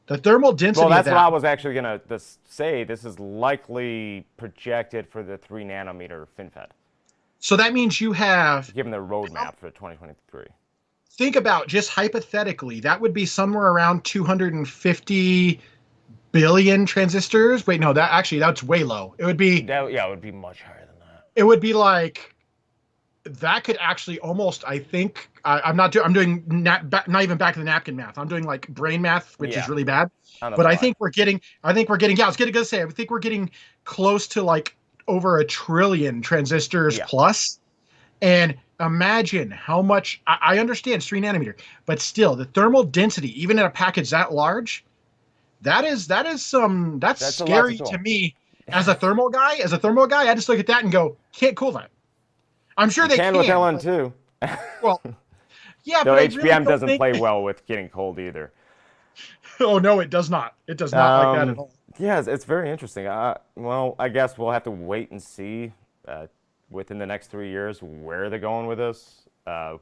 The thermal density. Well, that's what I was actually gonna say. This is likely projected for the 3 nanometer FinFET. So that means you have given the roadmap for 2023. Think about just hypothetically, that would be somewhere around 250 billion transistors. Wait, no, that's way low. It would be. It would be much higher than that. It would be like. That could actually almost, I think, I'm doing not even back of the napkin math. I'm doing like brain math, which is really bad. But I think we're getting, yeah, I was going to say, I think we're getting close to like over 1 trillion transistors Yeah. plus. And imagine how much I understand it's 3 nanometer, but still the thermal density, even in a package that large, that's That's a lot to scary to cool. me as a thermal guy. As a thermal guy, I just look at that and go, can't cool that. I'm sure You they can with can, but LN2. well, yeah, Though but I really HBM don't doesn't think. play well with getting cold either. Oh no, it does not. It does not like that at all. Yeah, it's very interesting. Well, I guess we'll have to wait and see within the next 3 years where they're going with this. The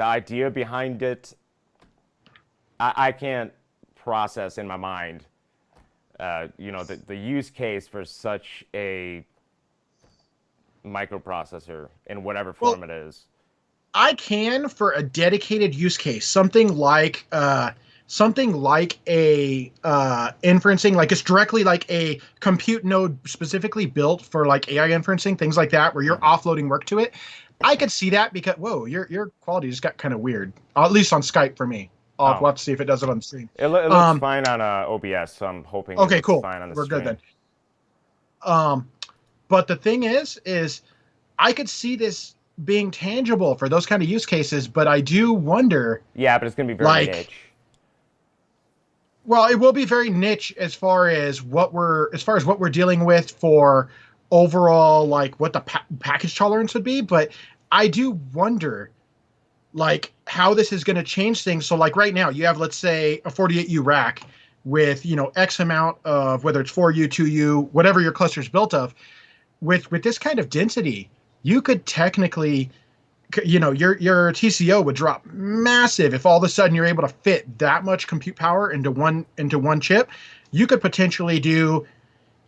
idea behind it, I can't process in my mind. The use case for such a microprocessor in whatever Well, form it is. I can for a dedicated use case, something like a inferencing, like it's directly like a compute node specifically built for like AI inferencing, things like that, where you're offloading work to it. I could see that because whoa, your quality just got kind of weird, at least on Skype for me. We'll Oh, have to see if it does it on the stream. it looks fine on OBS, so I'm hoping it Okay, looks cool, fine on the we're good stream. then. Um, but the thing is I could see this being tangible for those kind of use cases, but I do wonder, Yeah, but it's going to be very like, niche. well, it will be very niche as far as what we're dealing with for overall, like what the package tolerance would be. But I do wonder, like, how this is going to change things. So, like right now, you have, let's say, a 48U rack with X amount of, whether it's 4U, 2U, whatever your cluster is built of. With this kind of density, you could technically, your TCO would drop massive if all of a sudden you're able to fit that much compute power into one chip. You could potentially do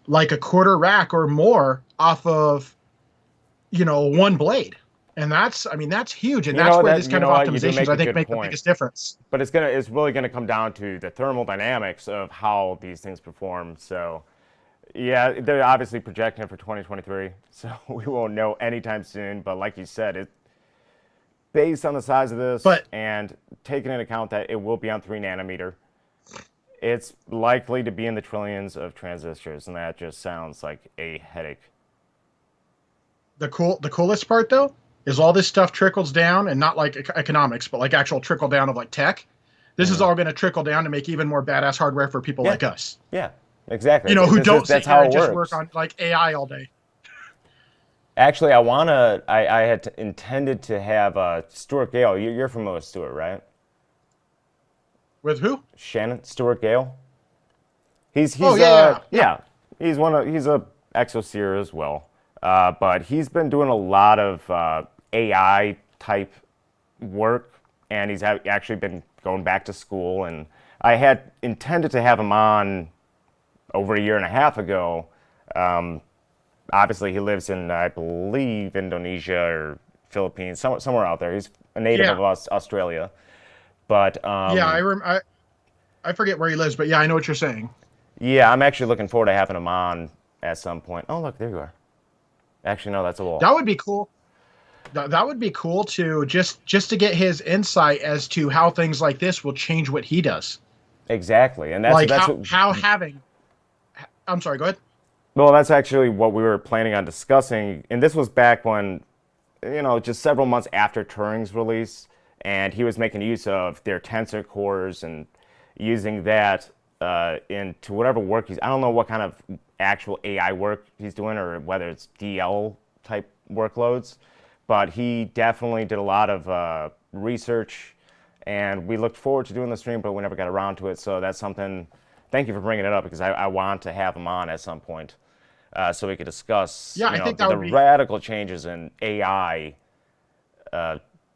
like a quarter rack or more off of one blade, and that's huge, and that's where this You kind of know what? You do optimizations, make I a think, good make the point. biggest difference. But it's really gonna come down to the thermal dynamics of how these things perform. So, yeah, they're obviously projecting it for 2023, so we won't know anytime soon. But like you said, it based on the size of this But and taking into account that it will be on 3 nanometer, it's likely to be in the trillions of transistors, and that just sounds like a headache. the coolest part though is all this stuff trickles down, and not like economics, but like actual trickle down of like tech. This is all going to trickle down to make even more badass hardware for people Yeah, like us, yeah, exactly. who don't sit That's here how and it just work works. on like AI all day. Actually, I had intended to have Stuart Gale. You're familiar with Stuart, right? With who? Shannon Stuart Gale. He's Oh yeah. yeah, he's a exoseer as well. But he's been doing a lot of AI type work, and he's actually been going back to school. And I had intended to have him on over a year and a half ago. Obviously, he lives in, I believe, Indonesia or Philippines, somewhere out there. He's a native Yeah. of Australia. But Yeah, I forget where he lives, but yeah, I know what you're saying. yeah, I'm actually looking forward to having him on at some point. Oh, look, there you are. Actually, no, that's a wall. That would be cool. That would be cool to just to get his insight as to how things like this will change what he does. Exactly, and Like that's what, how having. I'm sorry. Go ahead. well, that's actually what we were planning on discussing. And this was back when, just several months after Turing's release, and he was making use of their tensor cores and using that into whatever work I don't know what kind of actual AI work he's doing, or whether it's DL type workloads, but he definitely did a lot of research, and we looked forward to doing the stream, but we never got around to it. So that's something. Thank you for bringing it up, because I want to have him on at some point, so we could discuss, Yeah, I think that the would be. radical changes in AI,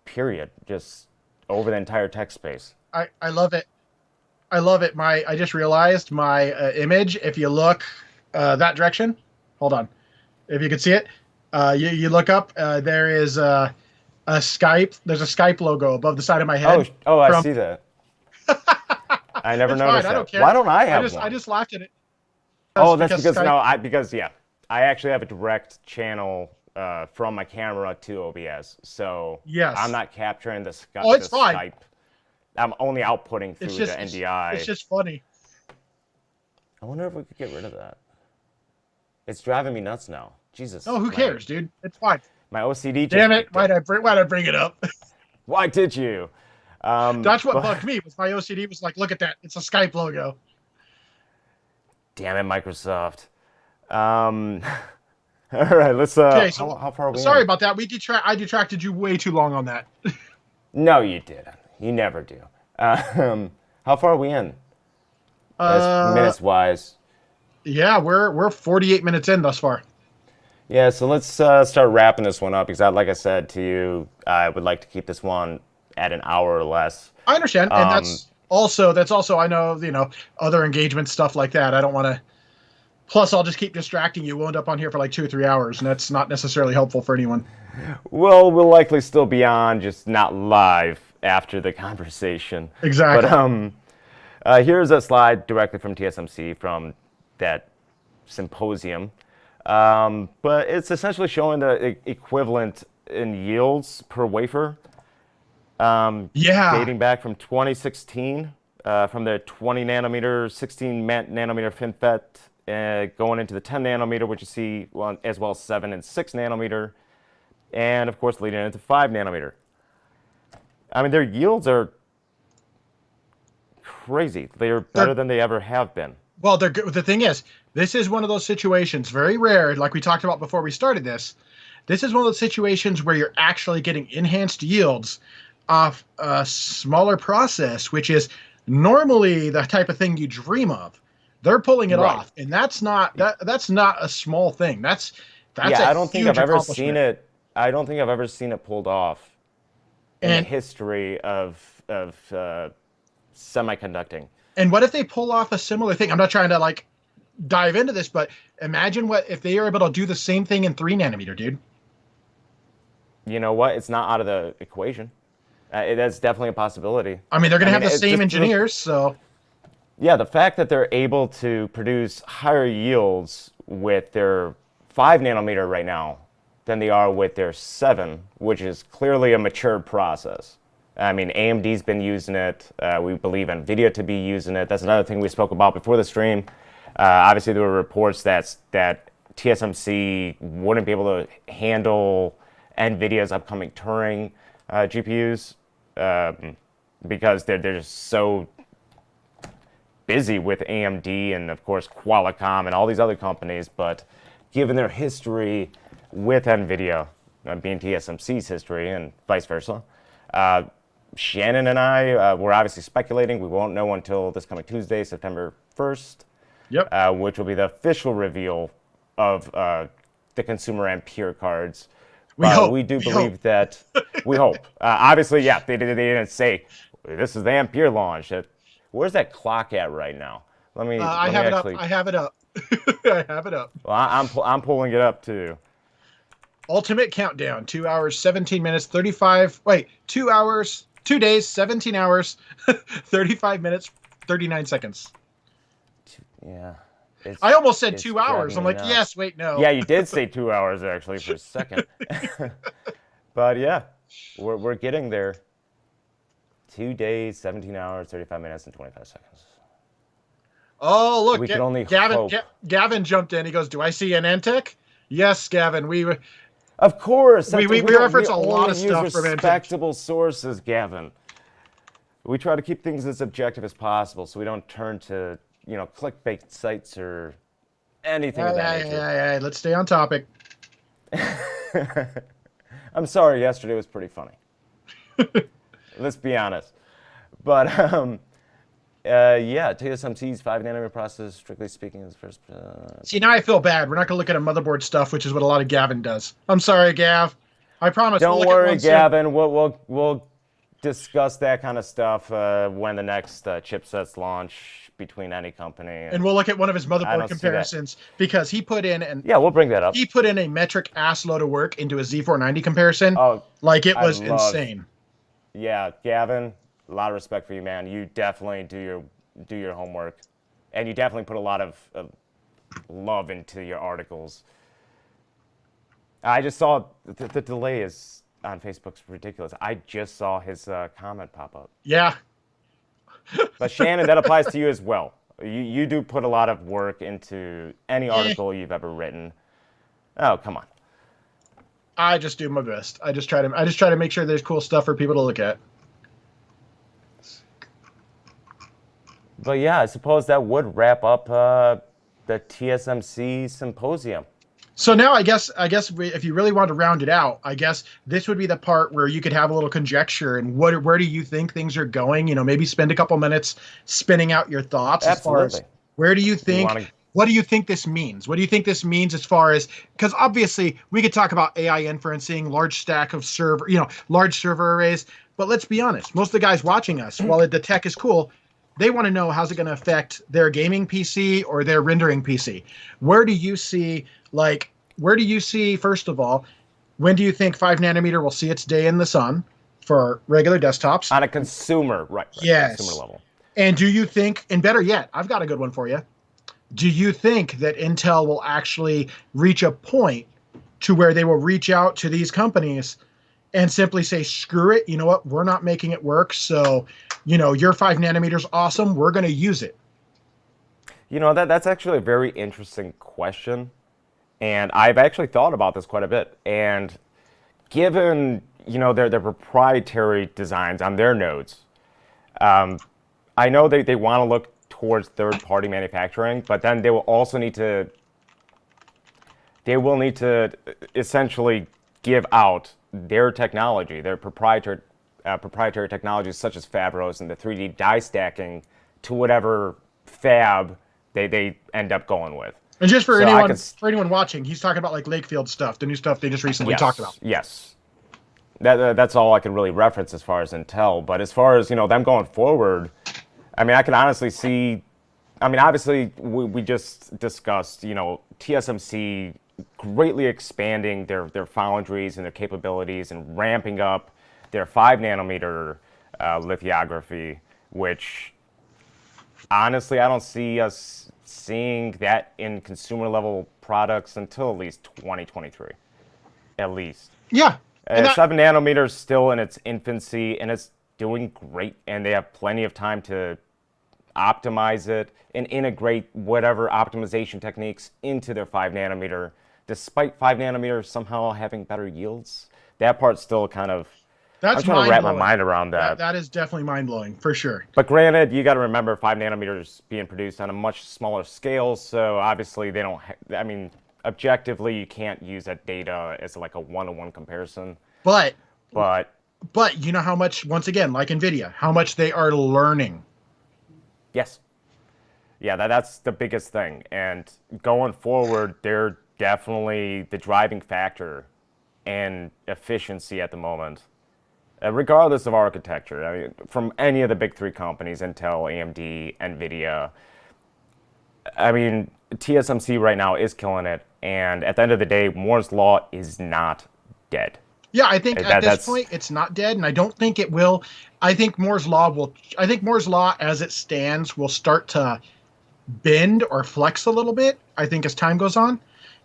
period, just over the entire tech space. I love it. I love it. I just realized my image. If you look that direction, hold on. If you can see it, you look up. There is a Skype. There's a Skype logo above the side of my head. I see that. I never It's noticed fine. I don't that. care. Why don't I have one? I just laughed at it. Oh, that's because Skype, because yeah, I actually have a direct channel from my camera to OBS, so yes. I'm not capturing the Oh, it's the fine. Skype. I'm only outputting through It's just the NDI. it's just funny. I wonder if we could get rid of that. It's driving me nuts now. Jesus. Oh, who cares, dude? It's fine. My OCD just Damn it! kicked in. Why'd I bring it up? Why did you? That's what But bugged me. Was my OCD was like, look at that. It's a Skype logo. damn it, Microsoft. Um, all right, let's. Okay, so How far are we sorry in? about that. I detracted you way too long on that. No, you didn't. You never do. How far are we in? As Uh, minutes wise. yeah, we're 48 minutes in thus far. Yeah, so let's start wrapping this one up because, like I said to you, I would like to keep this one at an hour or less. I understand, and Um, that's also I know other engagement stuff like that. I don't want to. Plus, I'll just keep distracting you. We'll end up on here for like 2 or 3 hours, and that's not necessarily helpful for anyone. well, we'll likely still be on, just not live after the conversation. Exactly. But here's a slide directly from TSMC from that symposium. But it's essentially showing the equivalent in yields per wafer, Yeah. dating back from 2016, from the 20 nanometer, 16 nanometer FinFET, going into the 10 nanometer, which you see, well, as well as 7 and 6 nanometer, and of course leading into 5 nanometer. I mean, their yields are crazy. They are better than they ever have been. Well, they're good. The thing is, this is one of those situations, very rare, like we talked about before we started this. This is one of those situations where you're actually getting enhanced yields off a smaller process, which is normally the type of thing you dream of. They're pulling it off, and that's not a small thing. That's yeah, a I don't think huge I've ever accomplishment. seen it. I don't think I've ever seen it pulled off in the And history of semiconducting. and what if they pull off a similar thing? I'm not trying to like dive into this, but imagine what if they are able to do the same thing in 3 nanometer, dude. You know what? It's not out of the equation. That's definitely a possibility. I mean, they're going to have the it's same just engineers, so yeah, the fact that they're able to produce higher yields with their 5 nanometer right now than they are with their 7, which is clearly a mature process. I mean, AMD's been using it. We believe NVIDIA to be using it. That's another thing we spoke about before the stream. Obviously, there were reports that TSMC wouldn't be able to handle NVIDIA's upcoming Turing GPUs because they're just so busy with AMD and, of course, Qualcomm and all these other companies. But given their history with NVIDIA, being TSMC's history and vice versa, Shannon and I were obviously speculating. We won't know until this coming Tuesday, September 1st, yep. which will be the official reveal of the consumer Ampere cards. We do believe that. We hope. Obviously, yeah, they didn't say this is the Ampere launch. Where's that clock at right now? Let me. I have it up. I have it up. I have it up. Well, I'm pulling it up too. Ultimate countdown: 2 hours, 17 minutes, 35. Wait, 2 hours, 2 days, 17 hours, 35 minutes, 39 seconds. Yeah. I almost said 2 hours. I'm like, yes. Wait, no. Yeah, you did say 2 hours actually for a second. But yeah, we're getting there. 2 days, 17 hours, 35 minutes, and 25 seconds. Oh, look, We can only Gavin. hope. Gavin jumped in. He goes, "Do I see an Antec?" Yes, Gavin. Of course. We reference a lot of stuff from respectable sources, Gavin. We try to keep things as objective as possible, so we don't turn to clickbait sites or anything of that nature. Hey, let's stay on topic. I'm sorry. Yesterday was pretty funny. Let's be honest. But yeah, TSMC's 5 nanometer process, strictly speaking, is first. See, now I feel bad. We're not going to look at a motherboard stuff, which is what a lot of Gavin does. I'm sorry, Gav. I promise. Don't worry, Gavin. We'll discuss that kind of stuff when the next chipsets launch between any company. And we'll look at one of his motherboard comparisons because he put in we'll bring that up. He put in a metric ass load of work into a Z490 comparison. Oh, like it was insane. Yeah, Gavin, a lot of respect for you, man. You definitely do your homework, and you definitely put a lot of love into your articles. I just saw the delay is on Facebook's ridiculous. I just saw his comment pop up. Yeah. But Shannon, that applies to you as well. You do put a lot of work into any article you've ever written. Oh, come on. I just do my best. I just try to make sure there's cool stuff for people to look at. But yeah, I suppose that would wrap up the TSMC Symposium. So now I guess if you really want to round it out, I guess this would be the part where you could have a little conjecture and where do you think things are going? Maybe spend a couple minutes spinning out your thoughts Absolutely. as far as where do you think what do you think this means? What do you think this means as far as, because obviously we could talk about AI inferencing, large stack of large server arrays, but let's be honest, most of the guys watching us, while the tech is cool, they want to know how's it going to affect their gaming PC or their rendering PC. Where do you see, first of all, when do you think 5 nanometer will see its day in the sun for regular desktops? On a consumer, right? Yes. Consumer level. And do you think, and better yet, I've got a good one for you. Do you think that Intel will actually reach a point to where they will reach out to these companies and simply say, screw it, you know what, we're not making it work, so, your 5 nanometers awesome, we're going to use it? That's actually a very interesting question. And I've actually thought about this quite a bit. And given, their proprietary designs on their nodes, I know they want to look towards third-party manufacturing, but then they will also need to essentially give out their technology, their proprietary technologies such as Fabros and the 3D die stacking to whatever fab they end up going with. And just for anyone watching, he's talking about like Lakefield stuff, the new stuff they just recently talked about. Yes. That's all I can really reference as far as Intel. But as far as, them going forward, I can honestly see, obviously we just discussed, TSMC greatly expanding their foundries and their capabilities and ramping up their 5 nanometer lithography, which honestly I don't see us seeing that in consumer level products until at least 2023, at least. Yeah. 7 nanometer is still in its infancy and it's doing great, and they have plenty of time to optimize it and integrate whatever optimization techniques into their 5 nanometer, despite 5 nanometer somehow having better yields. That part's still kind of, I'm trying to wrap my mind around that. That is definitely mind-blowing, for sure. But granted, you got to remember 5 nanometers being produced on a much smaller scale, so obviously they don't, objectively you can't use that data as like a one-to-one comparison. But you know how much, once again, like NVIDIA, how much they are learning. Yes. Yeah, that's the biggest thing. And going forward, they're definitely the driving factor in efficiency at the moment, regardless of architecture. From any of the big three companies, Intel, AMD, NVIDIA, TSMC right now is killing it. And at the end of the day, Moore's Law is not dead. Yeah, I think at this point it's not dead, and I don't think it will. I think Moore's Law as it stands will start to bend or flex a little bit, I think, as time goes on.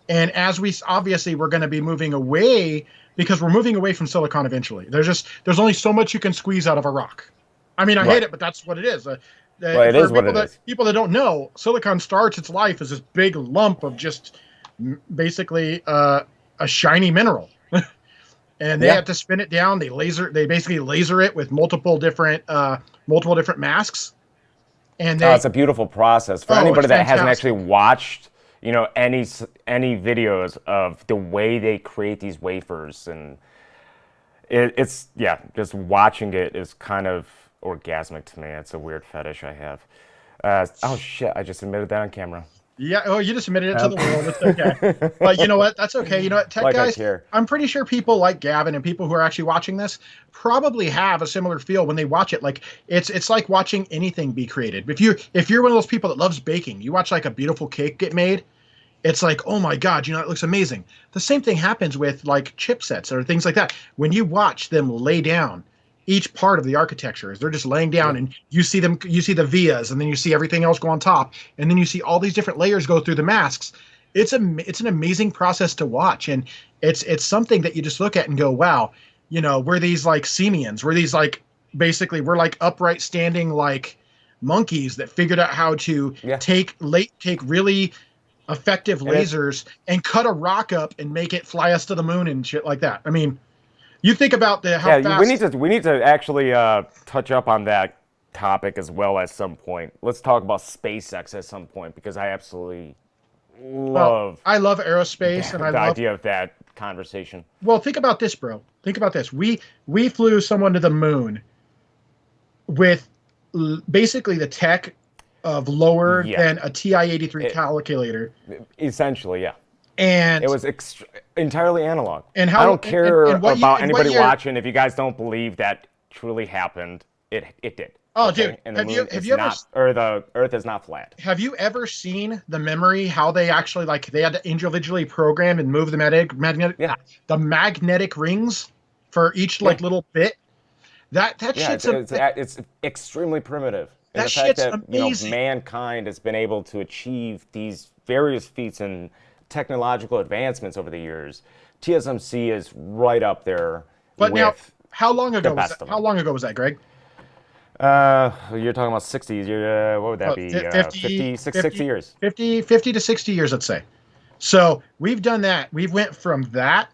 And as we're going to be moving away, because we're moving away from silicon eventually. There's only so much you can squeeze out of a rock. I hate it, but that's what it is. It is what it is. People that don't know, silicon starts its life as this big lump of just basically a shiny mineral. And they have to spin it down. They basically laser it with multiple different masks. And it's a beautiful process for anybody that hasn't actually watched, any videos of the way they create these wafers, and it's just watching it is kind of orgasmic to me. It's a weird fetish I have. Oh shit! I just admitted that on camera. Yeah, you just admitted it to the world. It's okay. But you know what? That's okay. You know what, tech guys? I'm pretty sure people like Gavin and people who are actually watching this probably have a similar feel when they watch it. Like it's like watching anything be created. If you're one of those people that loves baking, you watch like a beautiful cake get made, it's like, oh my God, it looks amazing. The same thing happens with like chipsets or things like that. When you watch them lay down each part of the architecture, as they're just laying down, and you see the vias, and then you see everything else go on top, and then you see all these different layers go through the masks. It's an amazing process to watch, and it's something that you just look at and go, wow, we're these like simians, we're these like basically we're like upright standing like monkeys that figured out how to take really effective lasers and cut a rock up and make it fly us to the moon and shit like that. I mean, you think about how fast. We need to actually touch up on that topic as well at some point. Let's talk about SpaceX at some point because I absolutely love. I love aerospace, and I the love idea of that conversation. Well, think about this, bro. Think about this. We flew someone to the moon with basically the tech of lower than a TI-83 calculator. Essentially, yeah. And it was entirely analog. And I don't care about anybody watching. If you guys don't believe that truly happened, it did. Oh, okay? Dude, and have you ever? Or the Earth is not flat. Have you ever seen the memory? How they actually they had to individually program and move the magnetic rings for each little bit. That shit's it's extremely primitive. And the fact that amazing. Mankind has been able to achieve these various feats and technological advancements over the years, TSMC is right up there. But now, how long ago was that, Greg? You're talking about 60s. What would that be? 60 years. 50 to 60 years, let's say. So we've done that. We've went from that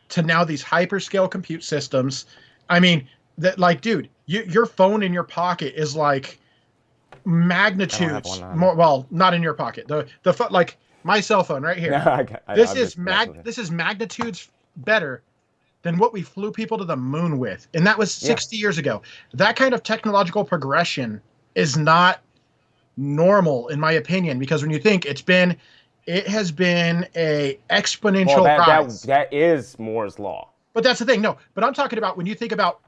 to now these hyperscale compute systems. I mean, dude, your phone in your pocket is like magnitudes more. Well, not in your pocket. The my cell phone right here. This is magnitudes better than what we flew people to the moon with. And that was 60 years ago. That kind of technological progression is not normal, in my opinion, because when you think it has been a exponential rise. That is Moore's law. But that's the thing. No, but I'm talking about when you think about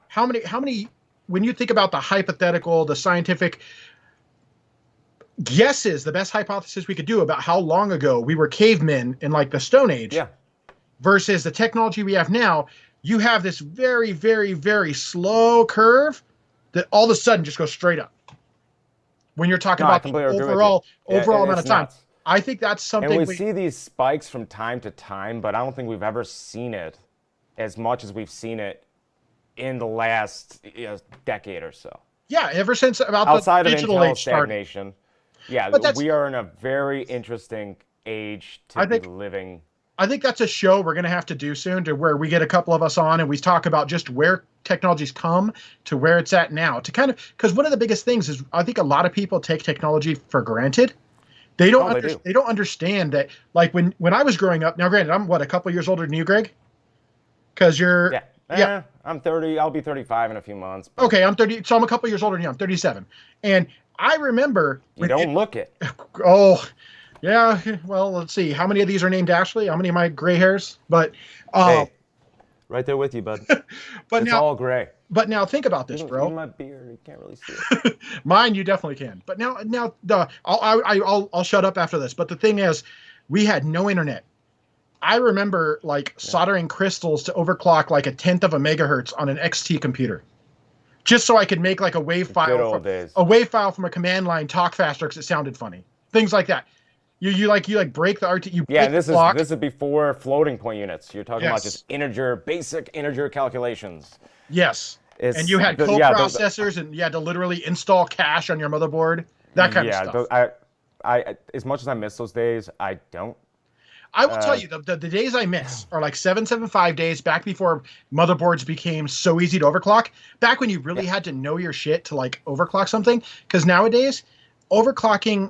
how many, when you think about the hypothetical, the scientific guesses, the best hypothesis we could do about how long ago we were cavemen in the Stone Age. Yeah. Versus the technology we have now, you have this very, very, very slow curve that all of a sudden just goes straight up. When you're talking about the overall amount of time. Nuts. I think that's something. And we see these spikes from time to time, but I don't think we've ever seen it as much as we've seen it in the last decade or so. Yeah, ever since about outside the of digital Intel age stagnation. Yeah, we are in a very interesting age to be living. I think that's a show we're going to have to do soon, to where we get a couple of us on and we talk about just where technology's come to where it's at now. To kind of, because one of the biggest things is I think a lot of people take technology for granted. They don't they don't understand that, when I was growing up. Now, granted, I'm a couple years older than you, Greg? Because you're I'm 30. I'll be 35 in a few months. But... Okay, I'm 30. So I'm a couple years older than you. I'm 37, and I remember. You don't look it. Oh. Yeah, well, let's see. How many of these are named Ashley? How many of my gray hairs? But hey, right there with you, bud. But it's all gray. But now think about this, bro. My beard, you can't really see it. Mine, you definitely can. But now, I'll shut up after this. But the thing is, we had no internet. I remember soldering crystals to overclock a 1/10 of a megahertz on an XT computer, just so I could make a wave file from a command line talk faster because it sounded funny. Things like that. You break the RT. This is before floating point units. You're talking about just basic integer calculations. Yes. And you had co-processors, and you had to literally install cache on your motherboard. That kind of stuff. I as much as I miss those days, I don't. I will tell you, the days I miss are 775 days back before motherboards became so easy to overclock. Back when you really had to know your shit to overclock something. Because nowadays, overclocking.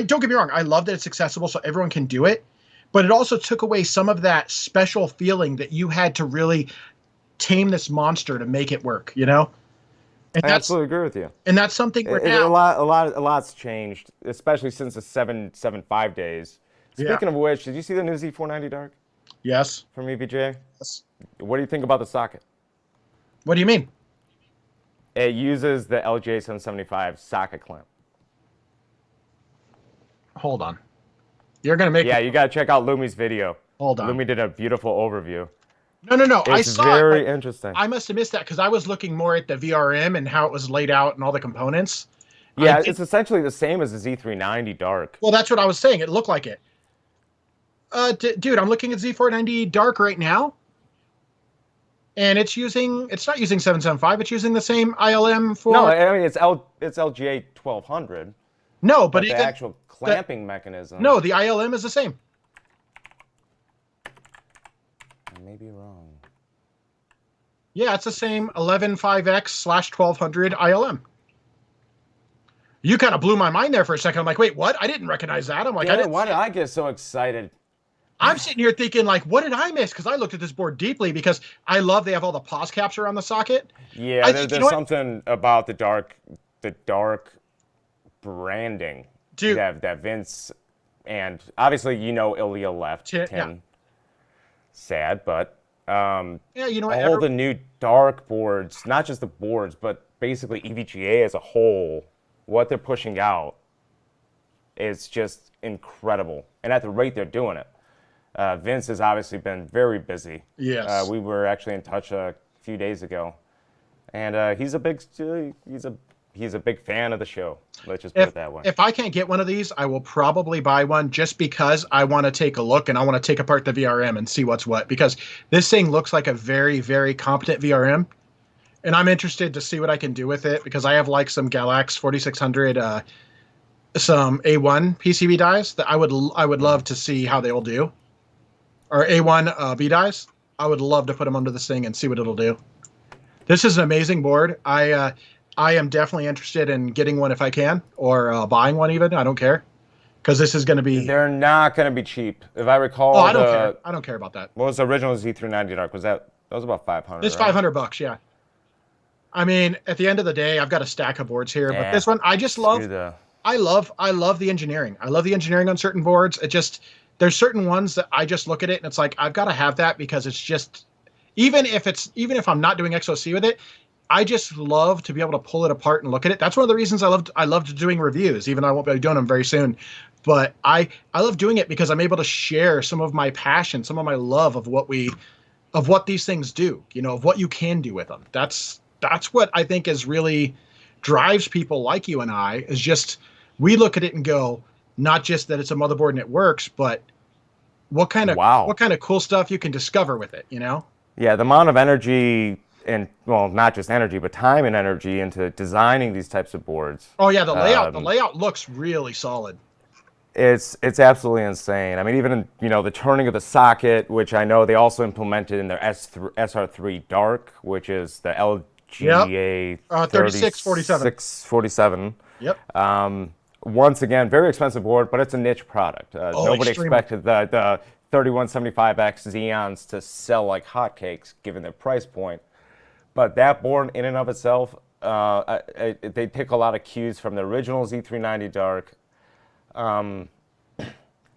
Don't get me wrong, I love that it's accessible so everyone can do it, but it also took away some of that special feeling that you had to really tame this monster to make it work, And I absolutely agree with you. And that's something where now a lot's changed, especially since the 775 days. Speaking of which, did you see the new Z490 Dark? Yes. From EVJ? Yes. What do you think about the socket? What do you mean? It uses the LJ775 socket clamp. Hold on. You're going to make you got to check out Lumi's video. Hold on. Lumi did a beautiful overview. No. I saw very interesting. I must have missed that because I was looking more at the VRM and how it was laid out and all the components. Yeah, it's essentially the same as the Z390 Dark. Well, that's what I was saying. It looked like it. Dude, I'm looking at Z490 Dark right now. And it's not using 775. It's using the same ILM for... No, I mean, it's LGA 1200. No, but the even actual clamping mechanism. No, the ILM is the same. I may be wrong. Yeah, it's the same 11.5x/1200 ILM. You kind of blew my mind there for a second. I'm like, wait, what? I didn't recognize that. I'm like, yeah, why did I get so excited? I'm sitting here thinking, like, what did I miss? Because I looked at this board deeply because I love they have all the pause caps around the socket. Yeah, there's something about the dark branding Dude, that Vince and obviously Ilya left Tim. Yeah. Sad, but yeah, you know what? All the new dark boards, not just the boards, but basically EVGA as a whole, what they're pushing out is just incredible. And at the rate they're doing it. Vince has obviously been very busy. Yes. We were actually in touch a few days ago. And he's a big fan of the show. Let's just put it that way. If I can't get one of these, I will probably buy one just because I want to take a look and I want to take apart the VRM and see what's what. Because this thing looks like a very, very competent VRM. And I'm interested to see what I can do with it because I have like some Galax 4600, some A1 PCB dies that I would love to see how they will do. Or A1 B dies. I would love to put them under this thing and see what it'll do. This is an amazing board. I am definitely interested in getting one if I can, or buying one even. I don't care, because this is going to be. They're not going to be cheap, if I recall. Oh, I don't care. I don't care about that. What was the original Z390 Dark? That was about $500. It's $500, yeah. I mean, at the end of the day, I've got a stack of boards here, but this one I just love. I love the engineering. I love the engineering on certain boards. It just there's certain ones that I just look at it and it's like I've got to have that because it's just even if I'm not doing XOC with it. I just love to be able to pull it apart and look at it. That's one of the reasons I loved doing reviews, even though I won't be doing them very soon. But I love doing it because I'm able to share some of my passion, some of my love of what these things do, of what you can do with them. That's what I think is really drives people like you and I is just, we look at it and go, not just that it's a motherboard and it works, but what kind of cool stuff you can discover with it, Yeah, the amount of energy and, well, not just energy, but time and energy into designing these types of boards. Oh yeah, the layout looks really solid. It's absolutely insane. I mean, even the turning of the socket, which I know they also implemented in their SR3 Dark, which is the LGA 3647. Yep. Once again, very expensive board, but it's a niche product. Nobody expected the 3175X Xeons to sell like hotcakes, given their price point. But that board in and of itself, they take a lot of cues from the original Z390 Dark. But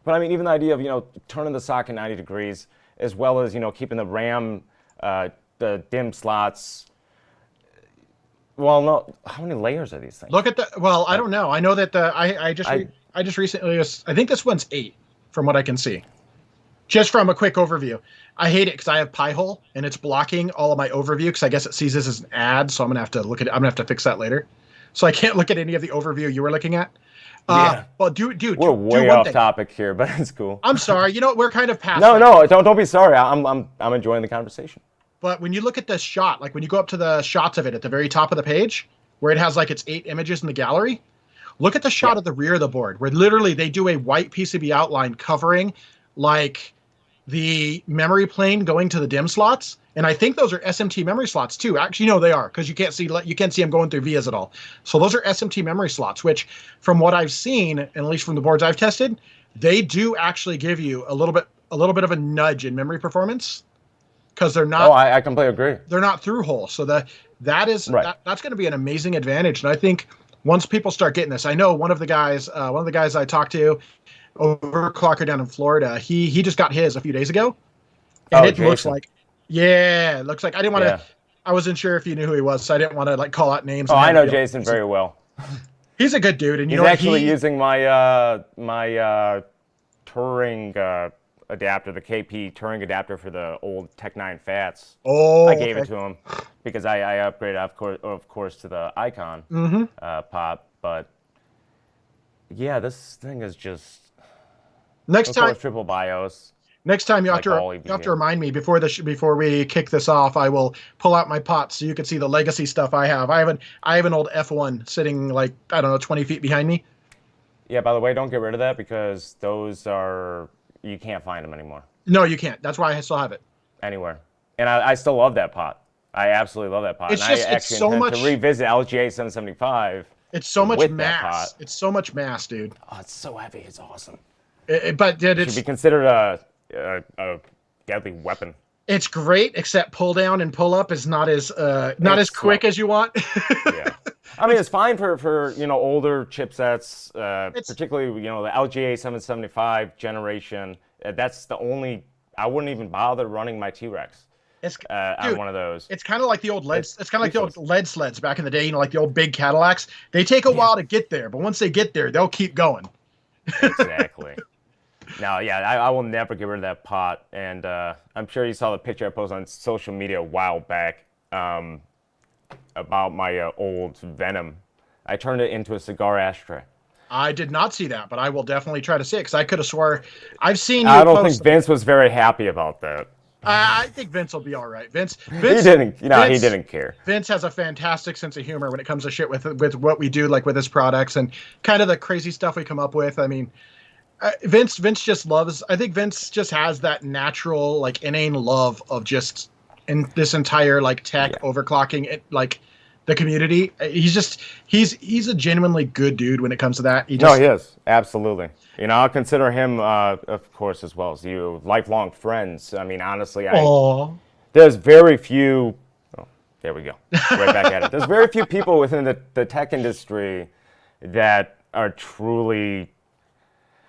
I mean, even the idea of, turning the socket 90 degrees, as well as, keeping the RAM, the DIMM slots. Well, no, how many layers are these things? Look at I don't know. I know that I just recently, I think this one's 8 from what I can see. Just from a quick overview. I hate it because I have Pi-hole and it's blocking all of my overview because I guess it sees this as an ad, so I'm gonna have to look at it. I'm gonna have to fix that later. So I can't look at any of the overview you were looking at. Yeah. Well, dude, we're way off topic here, but it's cool. I'm sorry. We're kind of past. No, don't be sorry. I'm enjoying the conversation. But when you look at this shot, like when you go up to the shots of it at the very top of the page, where it has like its 8 images in the gallery, look at the shot of the rear of the board, where literally they do a white PCB outline covering like the memory plane going to the DIMM slots. And I think those are SMT memory slots too. Actually, no, they are, because you can't see them going through vias at all. So those are SMT memory slots, which from what I've seen, and at least from the boards I've tested, they do actually give you a little bit of a nudge in memory performance. Because they're not. Oh, I completely agree. They're not through hole, so that's going to be an amazing advantage. And I think once people start getting this, I know one of the guys I talked to, overclocker down in Florida, he just got his a few days ago, and it looks like, I didn't want to. I wasn't sure if you knew who he was, so I didn't want to call out names. Oh, I know Jason very well. He's a good dude, and he's actually using my my Turing. Adapter, the KP Turing adapter for the old Tech 9 Fats. Oh, I gave it to him because I upgraded, of course, to the Icon pop. But yeah, this thing is just next time triple BIOS. Next time you have to remind me before we kick this off. I will pull out my pots so you can see the legacy stuff I have. I have an old F1 sitting like 20 feet behind me. Yeah, by the way, don't get rid of that because those are, you can't find them anymore. No, you can't. That's why I still have it. Anywhere. And I still love that pot. I absolutely love that pot. And It's I just actually intend to revisit LGA 775 it's so much with that mass. pot. It's so much mass, dude. Oh, it's so heavy. It's awesome. But It should be considered a deadly weapon. it's great, except pull down and pull up is not as quick slow. as you want. Yeah. I mean, it's fine for older chipsets, particularly the LGA 775 generation. That's the only. I wouldn't even bother running my T-Rex on one of those. It's kind of like the old lead. It's kind of like the old lead sleds back in the day. Like the old big Cadillacs. They take a while to get there, but once they get there, they'll keep going. Exactly. Now, yeah, I will never get rid of that pot. And I'm sure you saw the picture I posted on social media a while back about my old Venom. I turned it into a cigar ashtray. I did not see that, but I will definitely try to see it because I could have swore I've seen. I don't think Vince was very happy about that. I think Vince will be all right. Vince he didn't care. Vince has a fantastic sense of humor when it comes to shit with what we do, like with his products and kind of the crazy stuff we come up with. I mean, Vince just loves. I think Vince just has that natural, like, inane love of just in this entire like tech overclocking it, like the community. He's a genuinely good dude when it comes to that. He is absolutely. I'll consider him, of course, as well as you, lifelong friends. I mean, honestly, there's very few. Oh, there we go. Right back at it. There's very few people within the tech industry that are truly.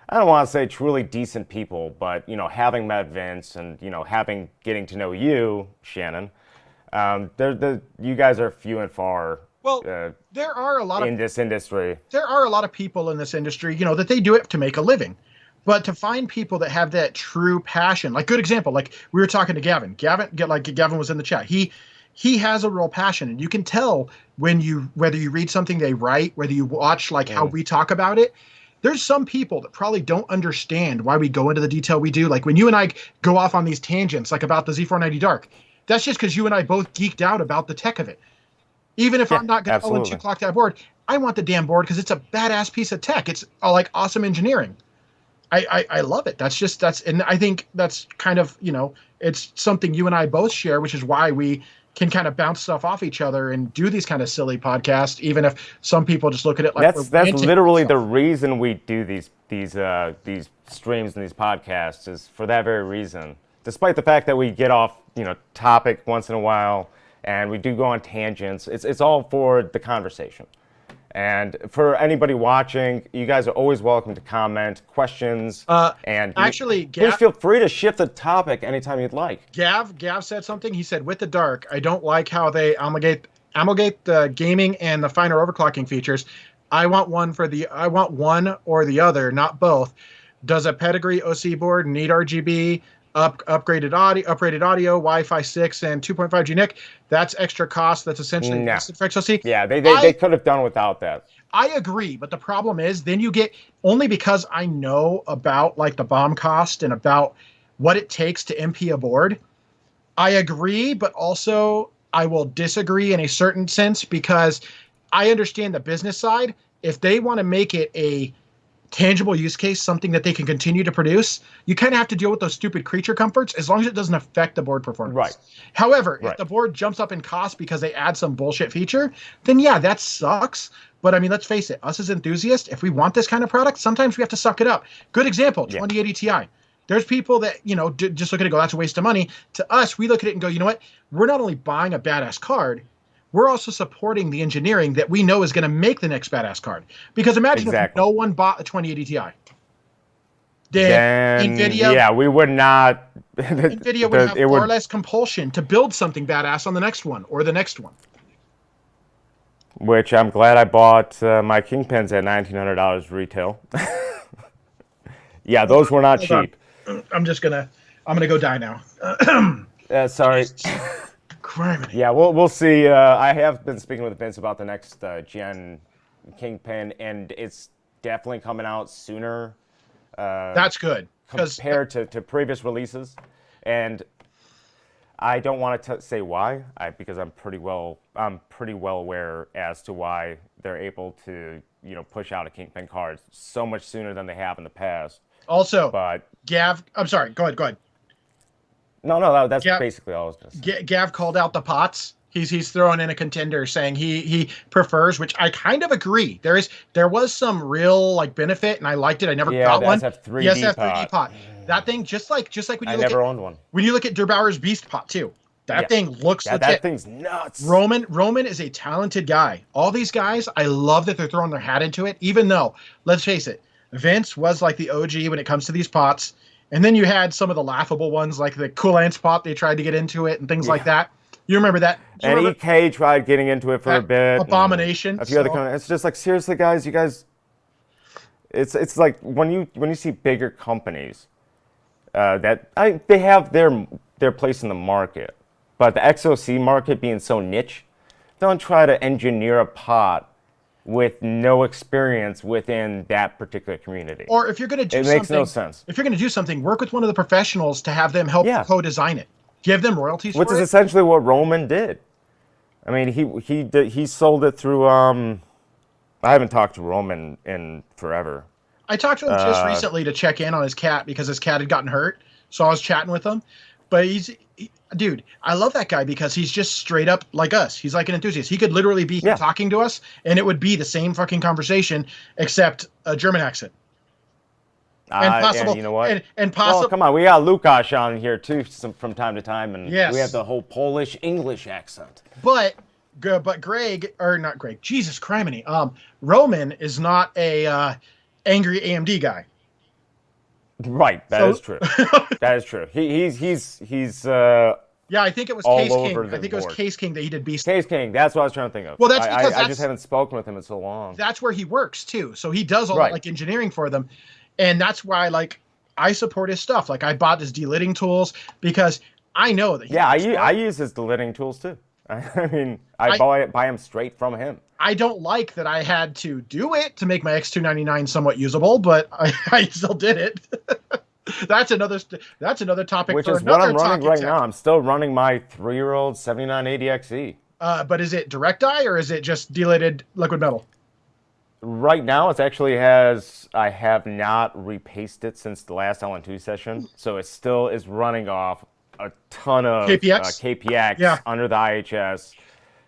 I don't want to say truly decent people, but having met Vince and getting to know you, Shannon, you guys are few and far. Well, there are a lot in this industry. There are a lot of people in this industry, that they do it to make a living. But to find people that have that true passion, like good example, like we were talking to Gavin. Gavin was in the chat. He has a real passion, and you can tell whether you read something they write, whether you watch how we talk about it. There's some people that probably don't understand why we go into the detail we do. Like when you and I go off on these tangents, like about the Z490 Dark, that's just because you and I both geeked out about the tech of it. Even if I'm not going to go and clock that board, I want the damn board because it's a badass piece of tech. It's like awesome engineering. I love it. And I think that's kind of, it's something you and I both share, which is why we can kind of bounce stuff off each other and do these kind of silly podcasts, even if some people just look at it like that's literally the reason we do these streams and these podcasts is for that very reason. Despite the fact that we get off topic once in a while and we do go on tangents, it's all for the conversation. And for anybody watching, you guys are always welcome to comment, questions, and please feel free to shift the topic anytime you'd like. Gav said something. He said, with the Dark, I don't like how they amalgate the gaming and the finer overclocking features. I want one or the other, not both. Does a Pedigree OC board need RGB? Upgraded audio, Wi-Fi 6, and 2.5G NIC. That's extra cost. That's essentially for XOC. Yeah, they could have done without that. I agree, but the problem is then you get, only because I know about like the BOM cost and about what it takes to MP a board, I agree, but also I will disagree in a certain sense because I understand the business side. If they want to make it a tangible use case, something that they can continue to produce, you kind of have to deal with those stupid creature comforts as long as it doesn't affect the board performance. Right. However, if the board jumps up in cost because they add some bullshit feature, then yeah, that sucks. But I mean, let's face it, us as enthusiasts, if we want this kind of product, sometimes we have to suck it up. Good example, 2080 Ti. There's people that, just look at it and go, that's a waste of money. To us, we look at it and go, you know what? We're not only buying a badass card, we're also supporting the engineering that we know is going to make the next badass card. Because imagine if no one bought a 2080 Ti. Then NVIDIA... Yeah, we would not... NVIDIA would have far less compulsion to build something badass on the next one or the next one. Which I'm glad I bought my Kingpins at $1,900 retail. Yeah, those were not cheap. I'm gonna go die now. Sorry. Criminy. Yeah, we'll see. I have been speaking with Vince about the next gen Kingpin, and it's definitely coming out sooner. That's good compared to previous releases, and I don't want to say why, because I'm pretty well aware as to why they're able to push out a Kingpin card so much sooner than they have in the past. Also, but Gav, I'm sorry. Go ahead. No, that's basically all I was going to say. Gav called out the pots. He's throwing in a contender saying he prefers, which I kind of agree. There was some real benefit, and I liked it. I never got one. The SF3D pot. That thing just like when you owned one. When you look at Derbauer's Beast pot too, that thing looks legit. That thing's nuts. Roman is a talented guy. All these guys, I love that they're throwing their hat into it. Even though, let's face it, Vince was like the OG when it comes to these pots. And then you had some of the laughable ones, like the Cool Ants pot. They tried to get into it and things like that. You remember that? EK tried getting into it for a bit. Abomination. A few other companies. It's just like, seriously, guys, you guys. It's like when you see bigger companies they have their place in the market, but the XOC market being so niche, don't try to engineer a pot with no experience within that particular community. Or if you're going to do something, it makes no sense. If you're going to do something, work with one of the professionals to have them help co-design it. Give them royalties. Which is essentially what Roman did. I mean, he sold it through. I haven't talked to Roman in forever. I talked to him just recently to check in on his cat because his cat had gotten hurt. So I was chatting with him. But dude, I love that guy because he's just straight up like us. He's like an enthusiast. He could literally be talking to us, and it would be the same fucking conversation, except a German accent. And possible, and you know what? And possible. Well, come on, we got Lukasz on here too from time to time, and we have the whole Polish English accent. But Greg, or not Greg, Jesus criminy, Roman is not a angry AMD guy. Right, that is true. That is true. He's yeah, I think it was Case King. I think it was Case King that he did Beast. Case King, that's what I was trying to think of. Well, that's because I just haven't spoken with him in so long. That's where he works too. So he does all that engineering for them. And that's why I support his stuff. I bought his delitting tools because I know that I use his delitting tools too. I mean, I buy them straight from him. I don't like that I had to do it to make my X299 somewhat usable, but I still did it. That's another topic. Which is what I'm running right now. I'm still running my 3-year-old 7980XE. But is it direct die or is it just delited liquid metal? Right now, it actually has. I have not repaced it since the last LN2 session, so it still is running off a ton of KPX under the IHS.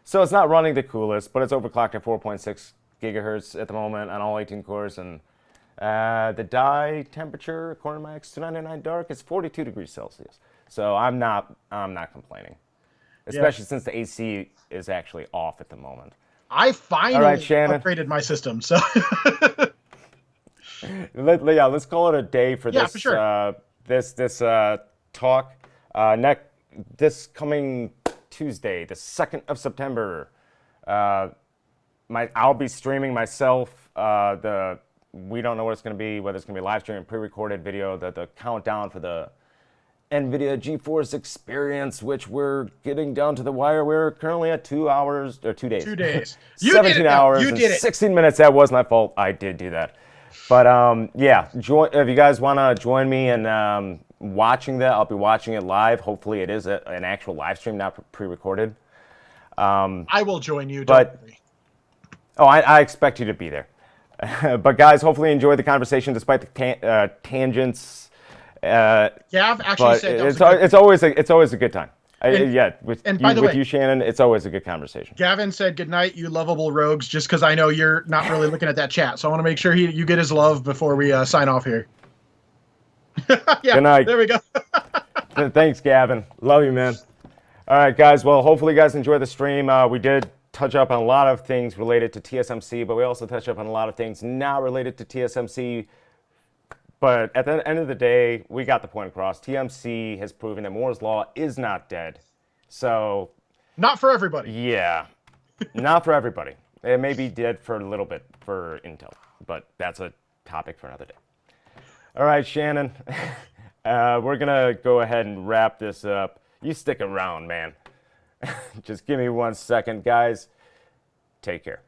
So it's not running the coolest, but it's overclocked at 4.6 gigahertz at the moment on all 18 cores, and the die temperature, according to my X299 Dark, is 42 degrees Celsius. So I'm not complaining, especially since the AC is actually off at the moment. I finally upgraded my system, so let's call it a day for this. For sure. This talk. This coming Tuesday, the 2nd of September, I'll be streaming myself. We don't know what it's going to be, whether it's going to be live stream, pre-recorded video, the countdown for the NVIDIA GeForce Experience, which we're getting down to the wire. We're currently at 2 hours, or 2 days. 2 days. 17 hours and 16 minutes. That was my fault. I did do that. But if you guys want to join me in watching that, I'll be watching it live. Hopefully it is an actual live stream, not pre-recorded. I will join you. I expect you to be there. But guys, hopefully you enjoyed the conversation despite the tangents. Gav actually said it's always a good time. With you, Shannon, it's always a good conversation. Gavin said, "Good night, you lovable rogues." Just because I know you're not really looking at that chat, so I want to make sure you get his love before we sign off here. Good night. There we go. Thanks, Gavin. Love you, man. All right, guys. Well, hopefully you guys enjoyed the stream. We did touch up on a lot of things related to TSMC, but we also touched up on a lot of things not related to TSMC. But at the end of the day, we got the point across. TMC has proven that Moore's Law is not dead. So... not for everybody. Yeah. Not for everybody. It may be dead for a little bit for Intel, but that's a topic for another day. All right, Shannon. We're going to go ahead and wrap this up. You stick around, man. Just give me 1 second, guys. Take care.